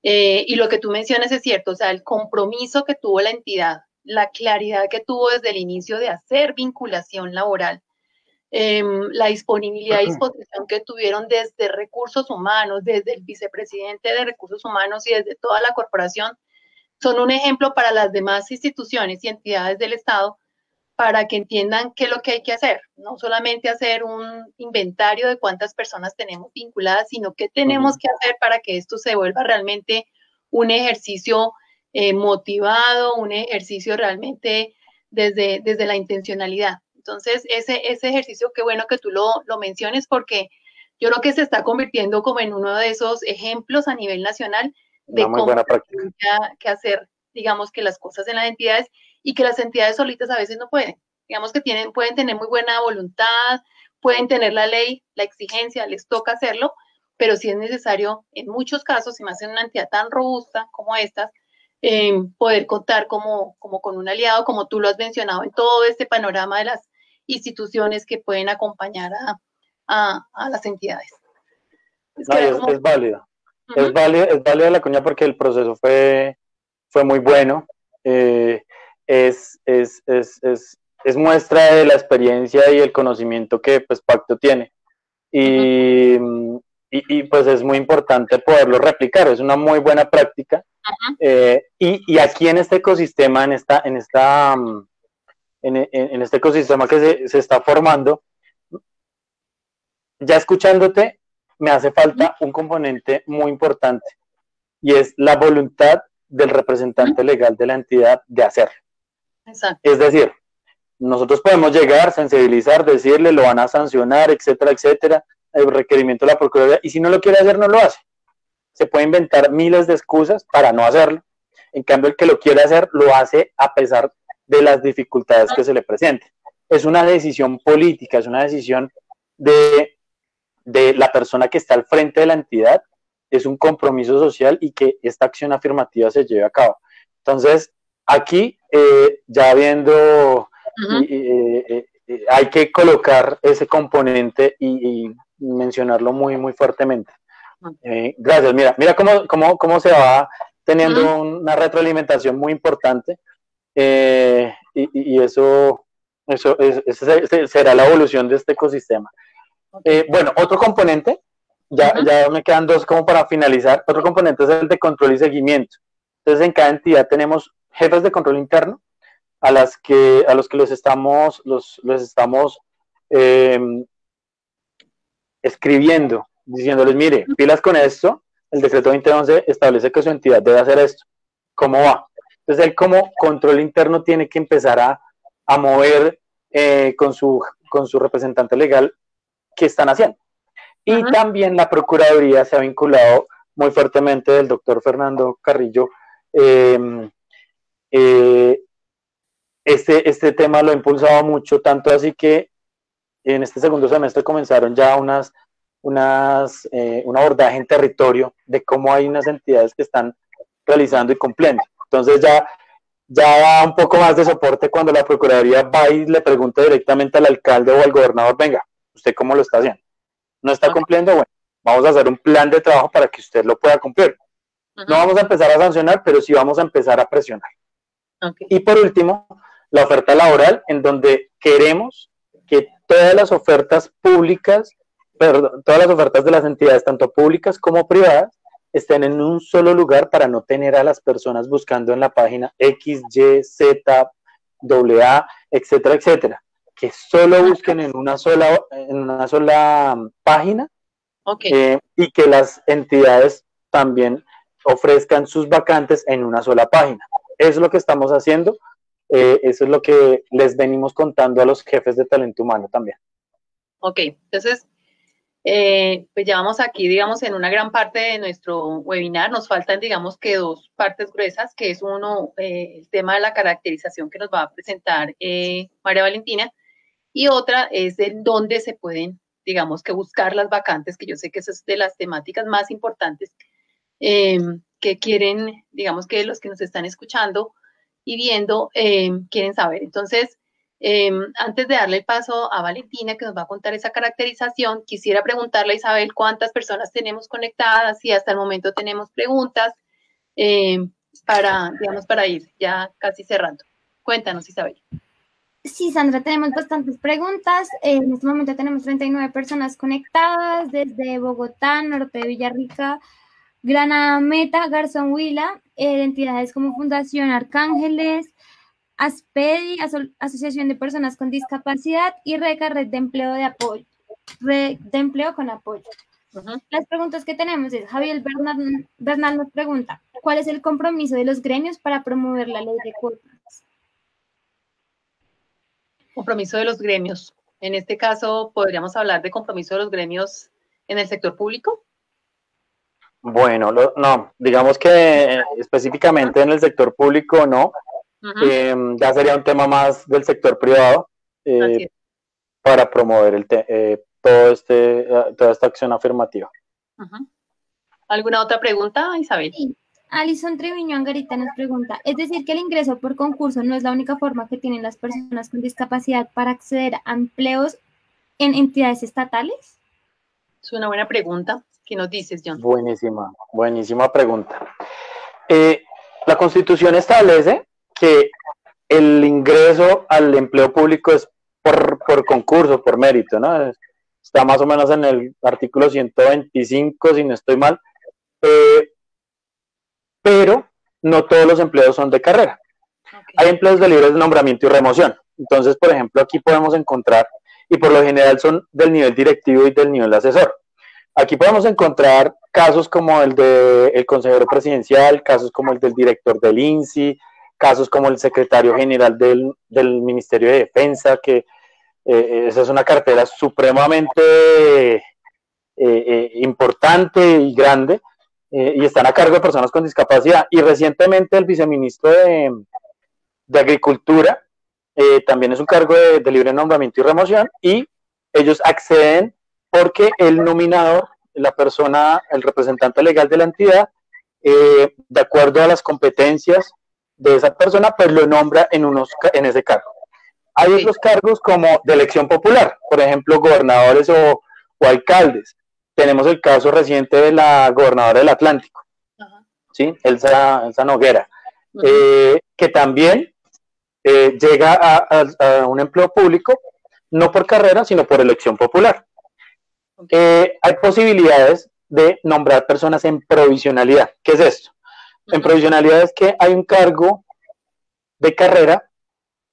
y lo que tú mencionas es cierto, o sea, el compromiso que tuvo la entidad, la claridad que tuvo desde el inicio de hacer vinculación laboral, la disponibilidad y disposición que tuvieron desde recursos humanos, desde el vicepresidente de recursos humanos y desde toda la corporación, son un ejemplo para las demás instituciones y entidades del Estado para que entiendan qué es lo que hay que hacer, no solamente hacer un inventario de cuántas personas tenemos vinculadas, sino qué tenemos que hacer para que esto se vuelva realmente un ejercicio motivado, un ejercicio realmente desde la intencionalidad. Entonces, ese ejercicio, qué bueno que tú lo menciones, porque yo creo que se está convirtiendo como en uno de esos ejemplos a nivel nacional de Una muy cómo buena práctica. que hacer, digamos, que las cosas en las entidades, y que las entidades solitas a veces no pueden. Digamos que pueden tener muy buena voluntad, pueden tener la ley, la exigencia, les toca hacerlo, pero sí es necesario, en muchos casos, y más en una entidad tan robusta como estas, poder contar como con un aliado, como tú lo has mencionado, en todo este panorama de las instituciones que pueden acompañar a las entidades. Es, no, es válido. Es válida la cuña porque el proceso fue muy bueno. Es muestra de la experiencia y el conocimiento que pues Pacto tiene. Y pues es muy importante poderlo replicar, es una muy buena práctica. Y aquí en este ecosistema, en este ecosistema que se está formando, ya escuchándote, me hace falta un componente muy importante, y es la voluntad del representante legal de la entidad de hacerlo. Exacto. Es decir, nosotros podemos llegar, sensibilizar, decirle, lo van a sancionar, etcétera, etcétera, el requerimiento de la Procuraduría, y si no lo quiere hacer, no lo hace. Se puede inventar miles de excusas para no hacerlo. En cambio, el que lo quiere hacer, lo hace a pesar de las dificultades que se le presenten. Es una decisión política, es una decisión de la persona que está al frente de la entidad, es un compromiso social y que esta acción afirmativa se lleve a cabo. Entonces, aquí, ya viendo, hay que colocar ese componente y mencionarlo muy, muy fuertemente. Gracias. Mira cómo se va teniendo una retroalimentación muy importante, y eso será la evolución de este ecosistema. Bueno, otro componente, ya me quedan dos como para finalizar. Otro componente es el de control y seguimiento. Entonces, en cada entidad tenemos jefes de control interno a los que los estamos escribiendo, diciéndoles, mire, pilas con esto, el decreto 2011 establece que su entidad debe hacer esto. ¿Cómo va? Entonces, él como control interno tiene que empezar a mover con su representante legal qué están haciendo. Y también la Procuraduría se ha vinculado muy fuertemente del doctor Fernando Carrillo. Este tema lo ha impulsado mucho, tanto así que en este segundo semestre comenzaron ya un abordaje en territorio de cómo hay unas entidades que están realizando y cumpliendo. Entonces ya da un poco más de soporte cuando la Procuraduría va y le pregunta directamente al alcalde o al gobernador, venga, ¿usted cómo lo está haciendo? ¿No está cumpliendo? Bueno, vamos a hacer un plan de trabajo para que usted lo pueda cumplir. No vamos a empezar a sancionar, pero sí vamos a empezar a presionar. Y por último, la oferta laboral, en donde queremos que todas las ofertas públicas, todas las ofertas de las entidades, tanto públicas como privadas, estén en un solo lugar para no tener a las personas buscando en la página X, Y, Z, AA, etcétera, etcétera. Que solo busquen en una sola página, y que las entidades también ofrezcan sus vacantes en una sola página. Eso es lo que estamos haciendo. Eso es lo que les venimos contando a los jefes de talento humano también. Ok, entonces, pues ya vamos aquí, digamos, en una gran parte de nuestro webinar. Nos faltan, digamos, que dos partes gruesas, que es uno, el tema de la caracterización que nos va a presentar María Valentina, y otra es en dónde se pueden, digamos, que buscar las vacantes, que yo sé que esa es de las temáticas más importantes que quieren, digamos, que los que nos están escuchando y viendo quieren saber. Entonces, antes de darle el paso a Valentina, que nos va a contar esa caracterización, quisiera preguntarle a Isabel cuántas personas tenemos conectadas, si hasta el momento tenemos preguntas, para ir ya casi cerrando. Cuéntanos, Isabel. Sí, Sandra, tenemos bastantes preguntas. En este momento tenemos 39 personas conectadas desde Bogotá, Norte de Villarrica, Granada Meta, Garzón Huila, entidades como Fundación Arcángeles, ASPEDI, Asociación de Personas con Discapacidad, y RECA, Red de Empleo Red de Empleo con Apoyo. Las preguntas que tenemos es, Javier Bernal nos pregunta, ¿cuál es el compromiso de los gremios para promover la ley de cuotas? Compromiso de los gremios. En este caso, ¿podríamos hablar de compromiso de los gremios en el sector público? Bueno, no, digamos que específicamente en el sector público no. Ya sería un tema más del sector privado para promover toda esta acción afirmativa. ¿Alguna otra pregunta, Isabel? Sí. Alison Treviño Angarita nos pregunta, ¿es decir que el ingreso por concurso no es la única forma que tienen las personas con discapacidad para acceder a empleos en entidades estatales? Es una buena pregunta. ¿Qué nos dices, John? Buenísima pregunta. La Constitución establece que el ingreso al empleo público es por concurso, por mérito, ¿no? Está más o menos en el artículo 125, si no estoy mal. Pero no todos los empleos son de carrera. Hay empleos de libre nombramiento y remoción. Entonces, por ejemplo, aquí podemos encontrar, y por lo general son del nivel directivo y del nivel asesor. Aquí podemos encontrar casos como el del consejero presidencial, casos como el del director del INSI, casos como el secretario general del Ministerio de Defensa, que esa es una cartera supremamente importante y grande, y están a cargo de personas con discapacidad. Y recientemente el viceministro de Agricultura también es un cargo de libre nombramiento y remoción, y ellos acceden porque el nominador, la persona, el representante legal de la entidad, de acuerdo a las competencias de esa persona, pues lo nombra en ese cargo. Hay otros cargos como de elección popular, por ejemplo, gobernadores o alcaldes. Tenemos el caso reciente de la gobernadora del Atlántico, ¿sí? Elsa Noguera, que también llega a un empleo público, no por carrera, sino por elección popular. Hay posibilidades de nombrar personas en provisionalidad. ¿Qué es esto? En provisionalidad es que hay un cargo de carrera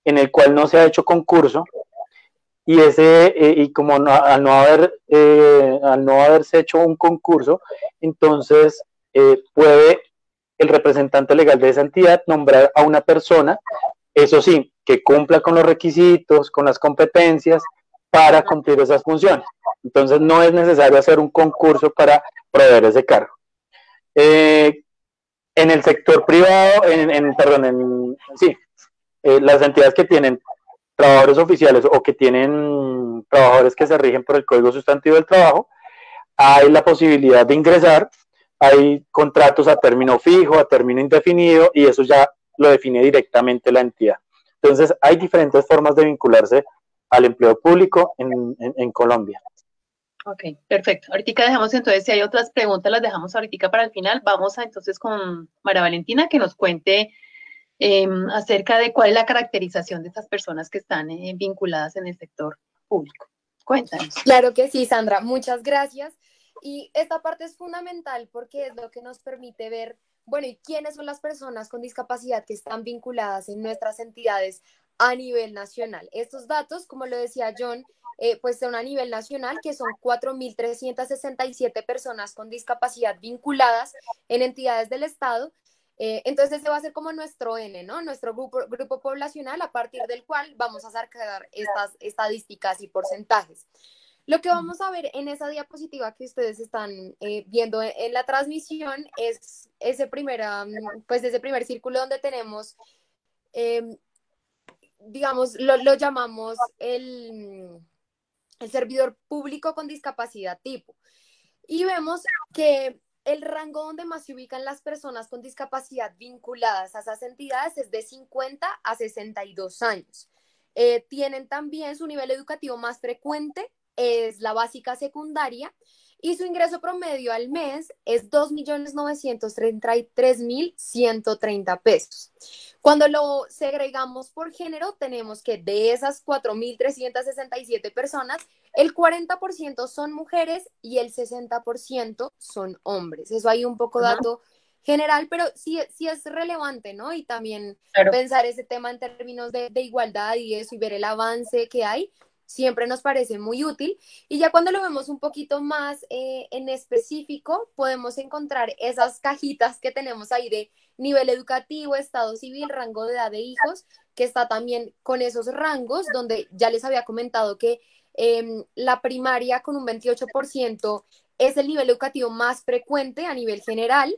en el cual no se ha hecho concurso, y como al no haberse hecho un concurso, entonces puede el representante legal de esa entidad nombrar a una persona, eso sí, que cumpla con los requisitos, con las competencias para cumplir esas funciones. Entonces no es necesario hacer un concurso para proveer ese cargo. En el sector privado, las entidades que tienen trabajadores oficiales o que tienen trabajadores que se rigen por el Código Sustantivo del Trabajo, hay la posibilidad de ingresar, hay contratos a término fijo, a término indefinido, y eso ya lo define directamente la entidad. Entonces hay diferentes formas de vincularse al empleo público en Colombia. Ok, perfecto. Ahorita dejamos entonces, si hay otras preguntas, las dejamos ahorita para el final. Vamos entonces con María Valentina, que nos cuente acerca de cuál es la caracterización de estas personas que están vinculadas en el sector público. Cuéntanos. Claro que sí, Sandra, muchas gracias. Y esta parte es fundamental porque es lo que nos permite ver, bueno, ¿y quiénes son las personas con discapacidad que están vinculadas en nuestras entidades a nivel nacional? Estos datos, como lo decía John, pues son a nivel nacional, que son 4.367 personas con discapacidad vinculadas en entidades del Estado. Entonces ese va a ser como nuestro N, ¿no? Nuestro grupo poblacional, a partir del cual vamos a sacar estas estadísticas y porcentajes. Lo que vamos a ver en esa diapositiva que ustedes están viendo en la transmisión es ese primer círculo donde tenemos, digamos, lo llamamos el servidor público con discapacidad tipo. Y vemos que el rango donde más se ubican las personas con discapacidad vinculadas a esas entidades es de 50 a 62 años. Tienen también su nivel educativo más frecuente, es la básica secundaria, y su ingreso promedio al mes es 2.933.130 pesos. Cuando lo segregamos por género, tenemos que de esas 4.367 personas, el 40% son mujeres y el 60% son hombres. Eso hay un poco dato general, pero sí es relevante, ¿no? Y también pensar ese tema en términos de igualdad y eso, y ver el avance que hay. siempre nos parece muy útil. Y ya cuando lo vemos un poquito más en específico, podemos encontrar esas cajitas que tenemos ahí de nivel educativo, estado civil, rango de edad de hijos, que está también con esos rangos, donde ya les había comentado que la primaria con un 28% es el nivel educativo más frecuente a nivel general.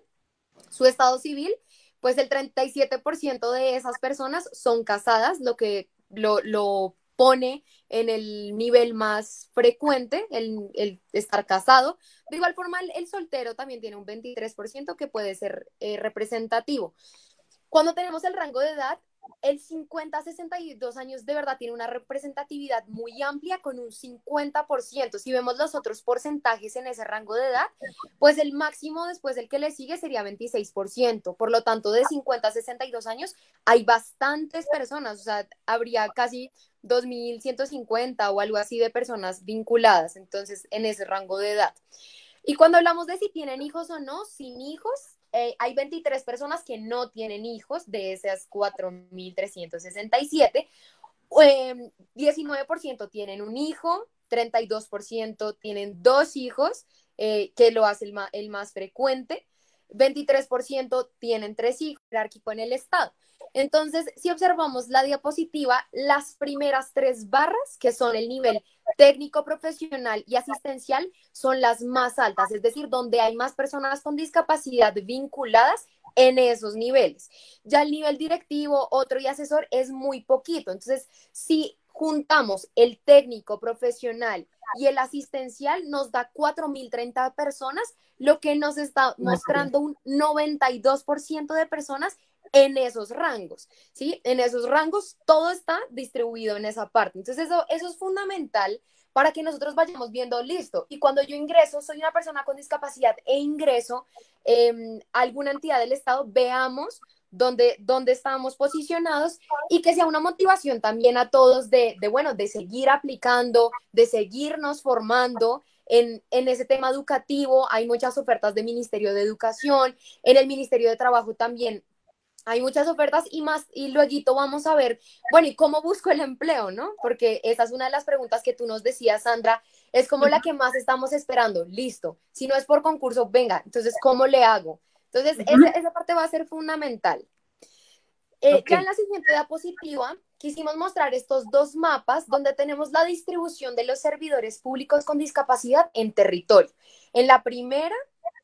Su estado civil, pues el 37% de esas personas son casadas, lo que lo pone en el nivel más frecuente, el estar casado. De igual forma, el soltero también tiene un 23% que puede ser representativo. Cuando tenemos el rango de edad, el 50 a 62 años de verdad tiene una representatividad muy amplia con un 50%. Si vemos los otros porcentajes en ese rango de edad, pues el máximo después del que le sigue sería 26%. Por lo tanto, de 50 a 62 años hay bastantes personas, o sea, habría casi 2.150 o algo así de personas vinculadas, entonces, en ese rango de edad. Y cuando hablamos de si tienen hijos o no, sin hijos, hay 23 personas que no tienen hijos, de esas 4.367. 19% tienen un hijo, 32% tienen dos hijos, que lo hace el más frecuente, 23% tienen tres hijos, jerárquico en el estado. Entonces, si observamos la diapositiva, las primeras tres barras, que son el nivel técnico, profesional y asistencial, son las más altas, es decir, donde hay más personas con discapacidad vinculadas en esos niveles. Ya el nivel directivo, otro y asesor es muy poquito. Entonces, si juntamos el técnico, profesional y el asistencial, nos da 4.030 personas, lo que nos está mostrando un 92% de personas en esos rangos, ¿sí? En esos rangos todo está distribuido en esa parte. Entonces eso es fundamental para que nosotros vayamos viendo, listo, y cuando yo ingreso, soy una persona con discapacidad e ingreso a alguna entidad del Estado, veamos dónde estamos posicionados y que sea una motivación también a todos bueno, de seguir aplicando, de seguirnos formando en ese tema educativo. Hay muchas ofertas del Ministerio de Educación, en el Ministerio de Trabajo también hay muchas ofertas y más, y luego vamos a ver, bueno, ¿y cómo busco el empleo, no? Porque esa es una de las preguntas que tú nos decías, Sandra, es como la que más estamos esperando, listo, si no es por concurso, venga, entonces, ¿cómo le hago? Entonces, esa parte va a ser fundamental. Ya en la siguiente diapositiva, quisimos mostrar estos dos mapas donde tenemos la distribución de los servidores públicos con discapacidad en territorio. En la primera,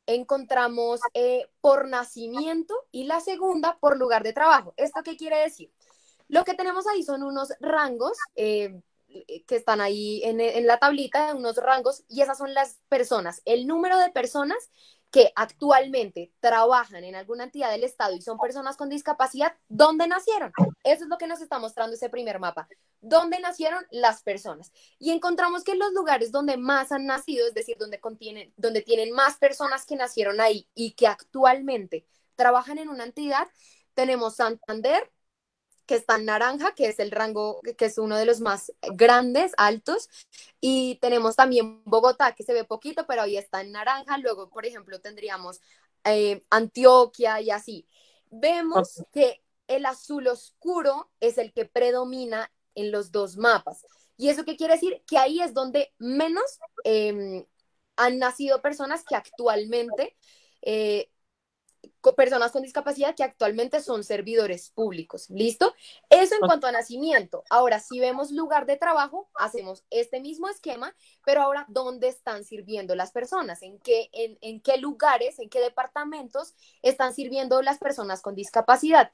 encontramos por nacimiento y la segunda por lugar de trabajo. ¿Esto qué quiere decir? Lo que tenemos ahí son unos rangos que están ahí en la tablita, unos rangos, y esas son las personas, el número de personas que actualmente trabajan en alguna entidad del Estado y son personas con discapacidad, ¿dónde nacieron? Eso es lo que nos está mostrando ese primer mapa. ¿Dónde nacieron las personas? Y encontramos que los lugares donde más han nacido, es decir, donde tienen más personas que nacieron ahí y que actualmente trabajan en una entidad, tenemos Santander, que está en naranja, que es el rango, que es uno de los más grandes, altos, y tenemos también Bogotá, que se ve poquito, pero ahí está en naranja. Luego, por ejemplo, tendríamos Antioquia y así. Vemos que el azul oscuro es el que predomina en los dos mapas. ¿Y eso qué quiere decir? Que ahí es donde menos han nacido personas que actualmente personas con discapacidad que actualmente son servidores públicos. ¿Listo? Eso en cuanto a nacimiento. Ahora, si vemos lugar de trabajo, hacemos este mismo esquema, pero ahora, ¿dónde están sirviendo las personas? ¿En qué lugares, en qué departamentos están sirviendo las personas con discapacidad?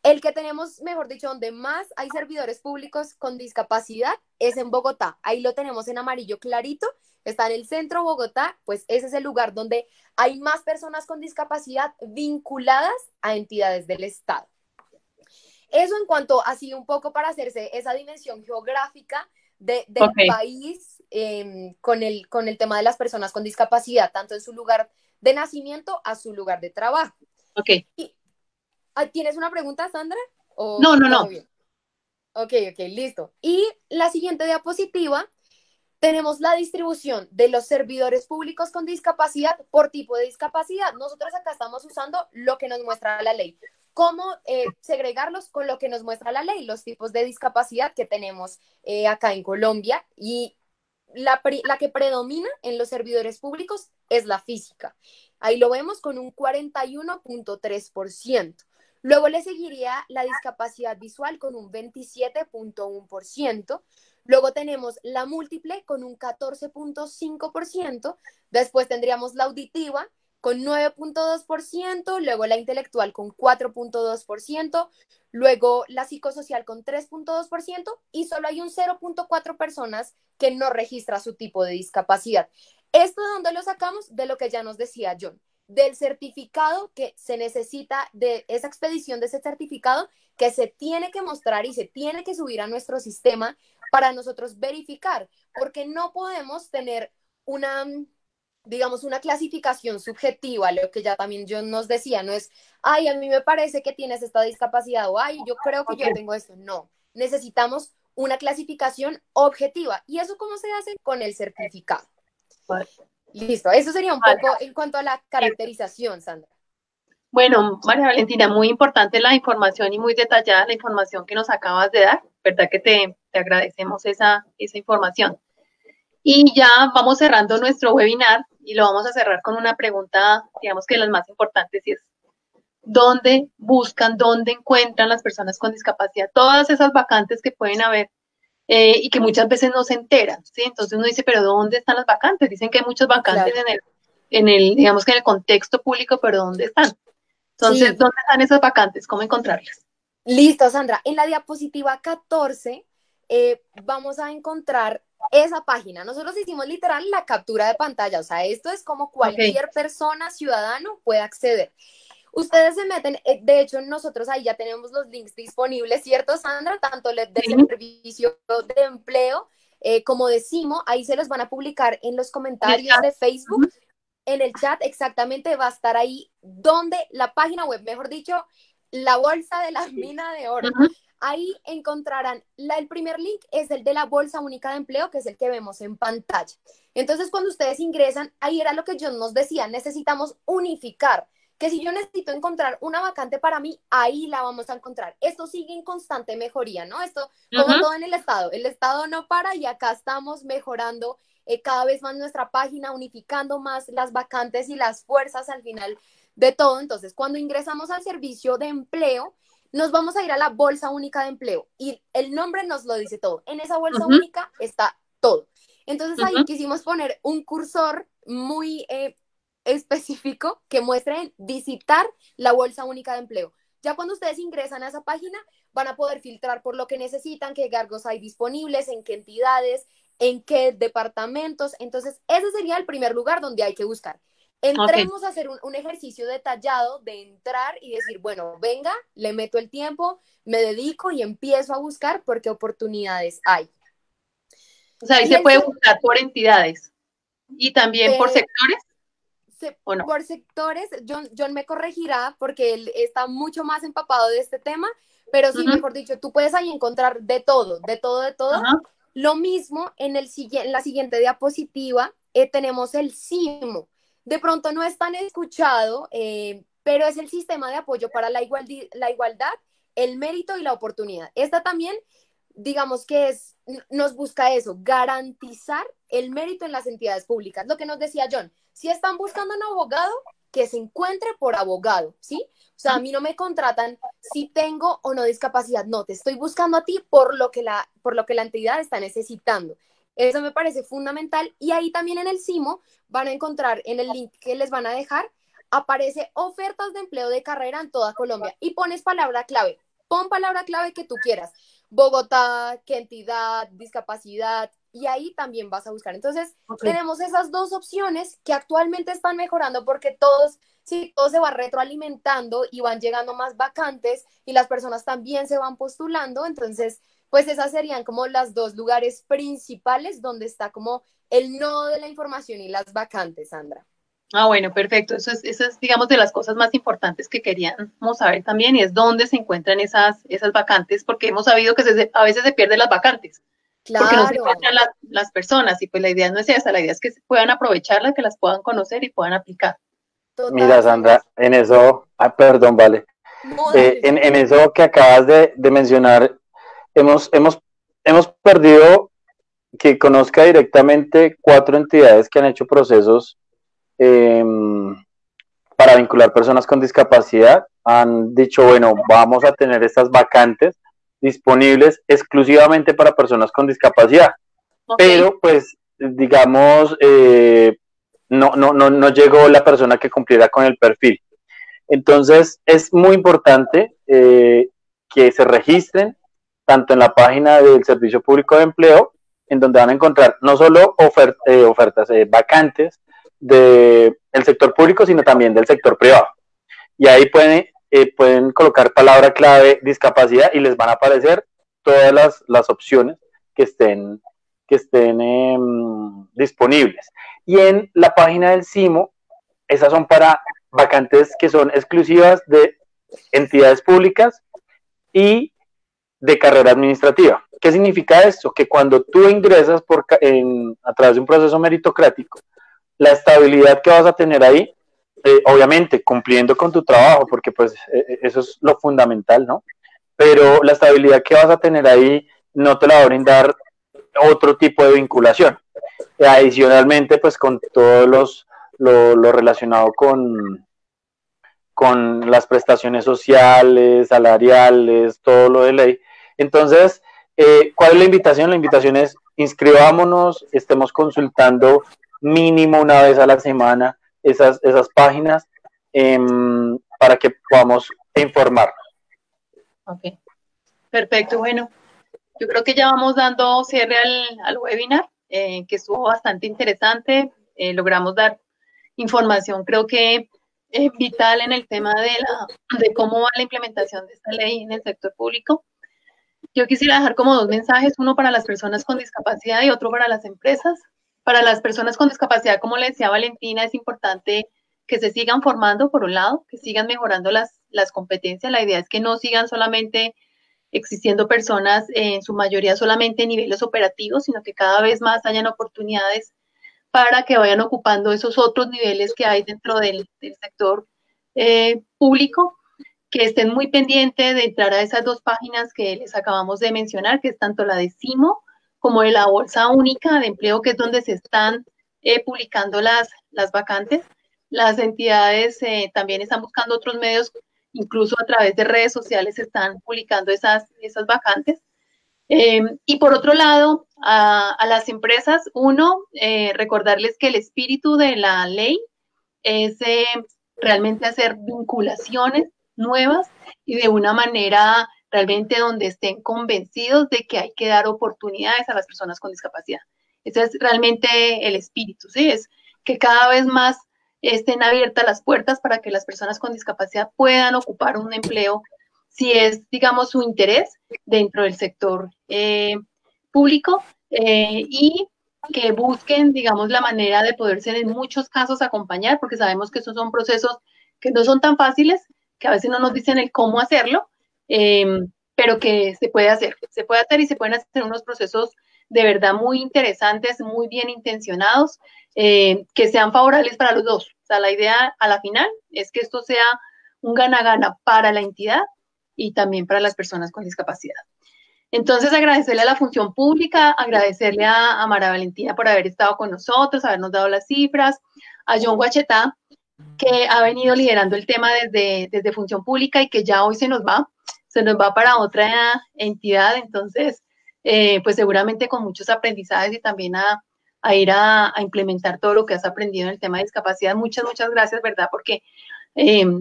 El que tenemos, mejor dicho, donde más hay servidores públicos con discapacidad es en Bogotá. Ahí lo tenemos en amarillo clarito. Está en el centro de Bogotá, pues ese es el lugar donde hay más personas con discapacidad vinculadas a entidades del Estado. Eso en cuanto así un poco para hacerse esa dimensión geográfica del país con el tema de las personas con discapacidad, tanto en su lugar de nacimiento a su lugar de trabajo. Ok. ¿Tienes una pregunta, Sandra? No. Bien? Ok, listo. Y la siguiente diapositiva, tenemos la distribución de los servidores públicos con discapacidad por tipo de discapacidad. Nosotros acá estamos usando lo que nos muestra la ley. cómo segregarlos con lo que nos muestra la ley, los tipos de discapacidad que tenemos acá en Colombia, y la que predomina en los servidores públicos es la física. Ahí lo vemos con un 41.3%. Luego le seguiría la discapacidad visual con un 27.1%. Luego tenemos la múltiple con un 14.5%. Después tendríamos la auditiva con 9.2%, luego la intelectual con 4.2%, luego la psicosocial con 3.2%, y solo hay un 0.4 personas que no registra su tipo de discapacidad. ¿Esto de dónde lo sacamos? De lo que ya nos decía John, del certificado que se necesita, de esa expedición de ese certificado que se tiene que mostrar y se tiene que subir a nuestro sistema para nosotros verificar, porque no podemos tener una, digamos, una clasificación subjetiva, lo que ya también John nos decía, no es, ay, a mí me parece que tienes esta discapacidad, o ay, yo creo que yo tengo esto. No, necesitamos una clasificación objetiva. ¿Y eso cómo se hace? Con el certificado. Vale. Listo, eso sería un poco en cuanto a la caracterización, Sandra. Bueno, María Valentina, muy importante la información y muy detallada la información que nos acabas de dar, ¿verdad? Que te agradecemos esa información. Y ya vamos cerrando nuestro webinar y lo vamos a cerrar con una pregunta, digamos que de las más importantes, y es, ¿dónde buscan, dónde encuentran las personas con discapacidad todas esas vacantes que pueden haber y que muchas veces no se enteran, ¿sí? Entonces uno dice, ¿pero dónde están las vacantes? Dicen que hay muchas vacantes claro. Digamos que en el contexto público, pero ¿dónde están? Entonces, sí. ¿Dónde están esas vacantes? ¿Cómo encontrarlas? Listo, Sandra. En la diapositiva 14 vamos a encontrar esa página. Nosotros hicimos literal la captura de pantalla, o sea, esto es como cualquier persona, ciudadano, puede acceder. Ustedes se meten, de hecho, nosotros ahí ya tenemos los links disponibles, ¿cierto, Sandra? Tanto del servicio de empleo como de CIMO, ahí se los van a publicar en los comentarios de Facebook. En el chat exactamente va a estar ahí donde la página web, mejor dicho, la bolsa de la mina de oro. Ahí encontrarán, el primer link es el de la Bolsa Única de Empleo, que es el que vemos en pantalla. Entonces, cuando ustedes ingresan, ahí era lo que John nos decía, necesitamos unificar, que si yo necesito encontrar una vacante para mí, ahí la vamos a encontrar. Esto sigue en constante mejoría, ¿no? Esto, como todo en el Estado no para, y acá estamos mejorando cada vez más nuestra página, unificando más las vacantes y las fuerzas al final de todo. Entonces, cuando ingresamos al servicio de empleo, nos vamos a ir a la Bolsa Única de Empleo y el nombre nos lo dice todo. En esa Bolsa Única está todo. Entonces, ahí quisimos poner un cursor muy específico que muestre visitar la Bolsa Única de Empleo. Ya cuando ustedes ingresan a esa página, van a poder filtrar por lo que necesitan, qué cargos hay disponibles, en qué entidades, en qué departamentos. Entonces, ese sería el primer lugar donde hay que buscar. Entremos a hacer un ejercicio detallado de entrar y decir, bueno, venga, le meto el tiempo, me dedico y empiezo a buscar porque oportunidades hay. O sea, ahí se puede buscar por entidades y también por sectores. ¿O no? Por sectores, John me corregirá porque él está mucho más empapado de este tema, pero sí, mejor dicho, tú puedes ahí encontrar de todo. Lo mismo en la siguiente diapositiva tenemos el CIMO. De pronto no es tan escuchado, pero es el Sistema de Apoyo para la Igualdad, el Mérito y la Oportunidad. Esta también, digamos que nos busca eso, garantizar el mérito en las entidades públicas. Lo que nos decía John, si están buscando un abogado, que se encuentre por abogado, ¿sí? O sea, a mí no me contratan si tengo o no discapacidad, no, te estoy buscando a ti por lo que la entidad está necesitando. Eso me parece fundamental. Y ahí también en el CIMO van a encontrar, en el link que les van a dejar, aparece ofertas de empleo de carrera en toda Colombia y pones palabra clave. Pon palabra clave que tú quieras. Bogotá, qué entidad, discapacidad, y ahí también vas a buscar. Entonces, tenemos esas dos opciones que actualmente están mejorando porque todo se va retroalimentando y van llegando más vacantes y las personas también se van postulando. Entonces, pues esas serían como las dos lugares principales donde está como el nodo de la información y las vacantes, Sandra. Ah, bueno, perfecto. Eso es, digamos, de las cosas más importantes que queríamos saber también, y es dónde se encuentran esas vacantes, porque hemos sabido que a veces se pierden las vacantes. Claro. Porque no se encuentran las personas, y pues la idea no es esa, la idea es que puedan aprovecharlas, que las puedan conocer y puedan aplicar. Total. Mira, Sandra, en eso, perdón, vale. No, dale. En eso que acabas de mencionar, hemos perdido que conozca directamente 4 entidades que han hecho procesos eh, para vincular personas con discapacidad. Han dicho, bueno, vamos a tener estas vacantes disponibles exclusivamente para personas con discapacidad. Ok. Pero pues, digamos, no llegó la persona que cumpliera con el perfil. Entonces, es muy importante que se registren tanto en la página del Servicio Público de Empleo, en donde van a encontrar no solo ofertas, vacantes del sector público, sino también del sector privado. Y ahí pueden colocar palabra clave discapacidad y les van a aparecer todas las opciones que estén disponibles. Y en la página del CIMO, esas son para vacantes que son exclusivas de entidades públicas y de carrera administrativa. ¿Qué significa esto? Que cuando tú ingresas a través de un proceso meritocrático, la estabilidad que vas a tener ahí, obviamente cumpliendo con tu trabajo, porque pues eso es lo fundamental, ¿no? Pero la estabilidad que vas a tener ahí no te la va a brindar otro tipo de vinculación. Adicionalmente, pues con todos lo relacionado con las prestaciones sociales, salariales, todo lo de ley. Entonces, ¿cuál es la invitación? La invitación es inscribámonos, estemos consultando mínimo una vez a la semana esas páginas para que podamos informarnos. Ok, perfecto. Bueno, yo creo que ya vamos dando cierre al webinar, que estuvo bastante interesante. Logramos dar información, creo que vital en el tema de cómo va la implementación de esta ley en el sector público. Yo quisiera dejar como 2 mensajes, uno para las personas con discapacidad y otro para las empresas. Para las personas con discapacidad, como le decía Valentina, es importante que se sigan formando, por un lado, que sigan mejorando las competencias. La idea es que no sigan solamente existiendo personas, en su mayoría solamente en niveles operativos, sino que cada vez más hayan oportunidades para que vayan ocupando esos otros niveles que hay dentro del sector público, que estén muy pendientes de entrar a esas 2 páginas que les acabamos de mencionar, que es tanto la de CIMO como de la Bolsa Única de Empleo, que es donde se están publicando las vacantes. Las entidades también están buscando otros medios, incluso a través de redes sociales se están publicando esas vacantes. Y por otro lado, a las empresas, recordarles que el espíritu de la ley es realmente hacer vinculaciones nuevas y de una manera realmente donde estén convencidos de que hay que dar oportunidades a las personas con discapacidad. Ese es realmente el espíritu, ¿sí? Es que cada vez más estén abiertas las puertas para que las personas con discapacidad puedan ocupar un empleo si es, digamos, su interés dentro del sector público y que busquen, digamos, la manera de poderse en muchos casos acompañar, porque sabemos que esos son procesos que no son tan fáciles, que a veces no nos dicen el cómo hacerlo, pero que se puede hacer y se pueden hacer unos procesos de verdad muy interesantes, muy bien intencionados, que sean favorables para los dos. O sea, la idea a la final es que esto sea un gana-gana para la entidad y también para las personas con discapacidad. Entonces, agradecerle a la función pública, agradecerle a Mara Valentina por haber estado con nosotros, habernos dado las cifras, a John Guachetá, que ha venido liderando el tema desde función pública y que ya hoy se nos va para otra entidad. Entonces, pues seguramente con muchos aprendizajes y también a ir a implementar todo lo que has aprendido en el tema de discapacidad. Muchas gracias, ¿verdad? Porque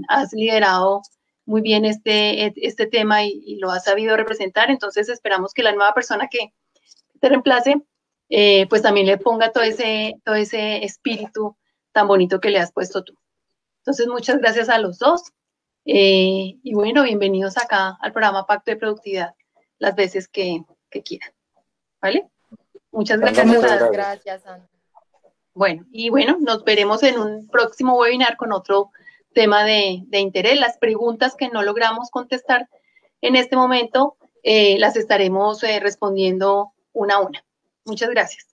has liderado muy bien este tema y lo has sabido representar. Entonces esperamos que la nueva persona que te reemplace, pues también le ponga todo ese espíritu tan bonito que le has puesto tú. Entonces, muchas gracias a los dos. Y bueno, bienvenidos acá al programa Pacto de Productividad las veces que quieran. ¿Vale? Muchas gracias. Muchas gracias, Sandra. Bueno, nos veremos en un próximo webinar con otro tema de interés. Las preguntas que no logramos contestar en este momento las estaremos respondiendo una a una. Muchas gracias.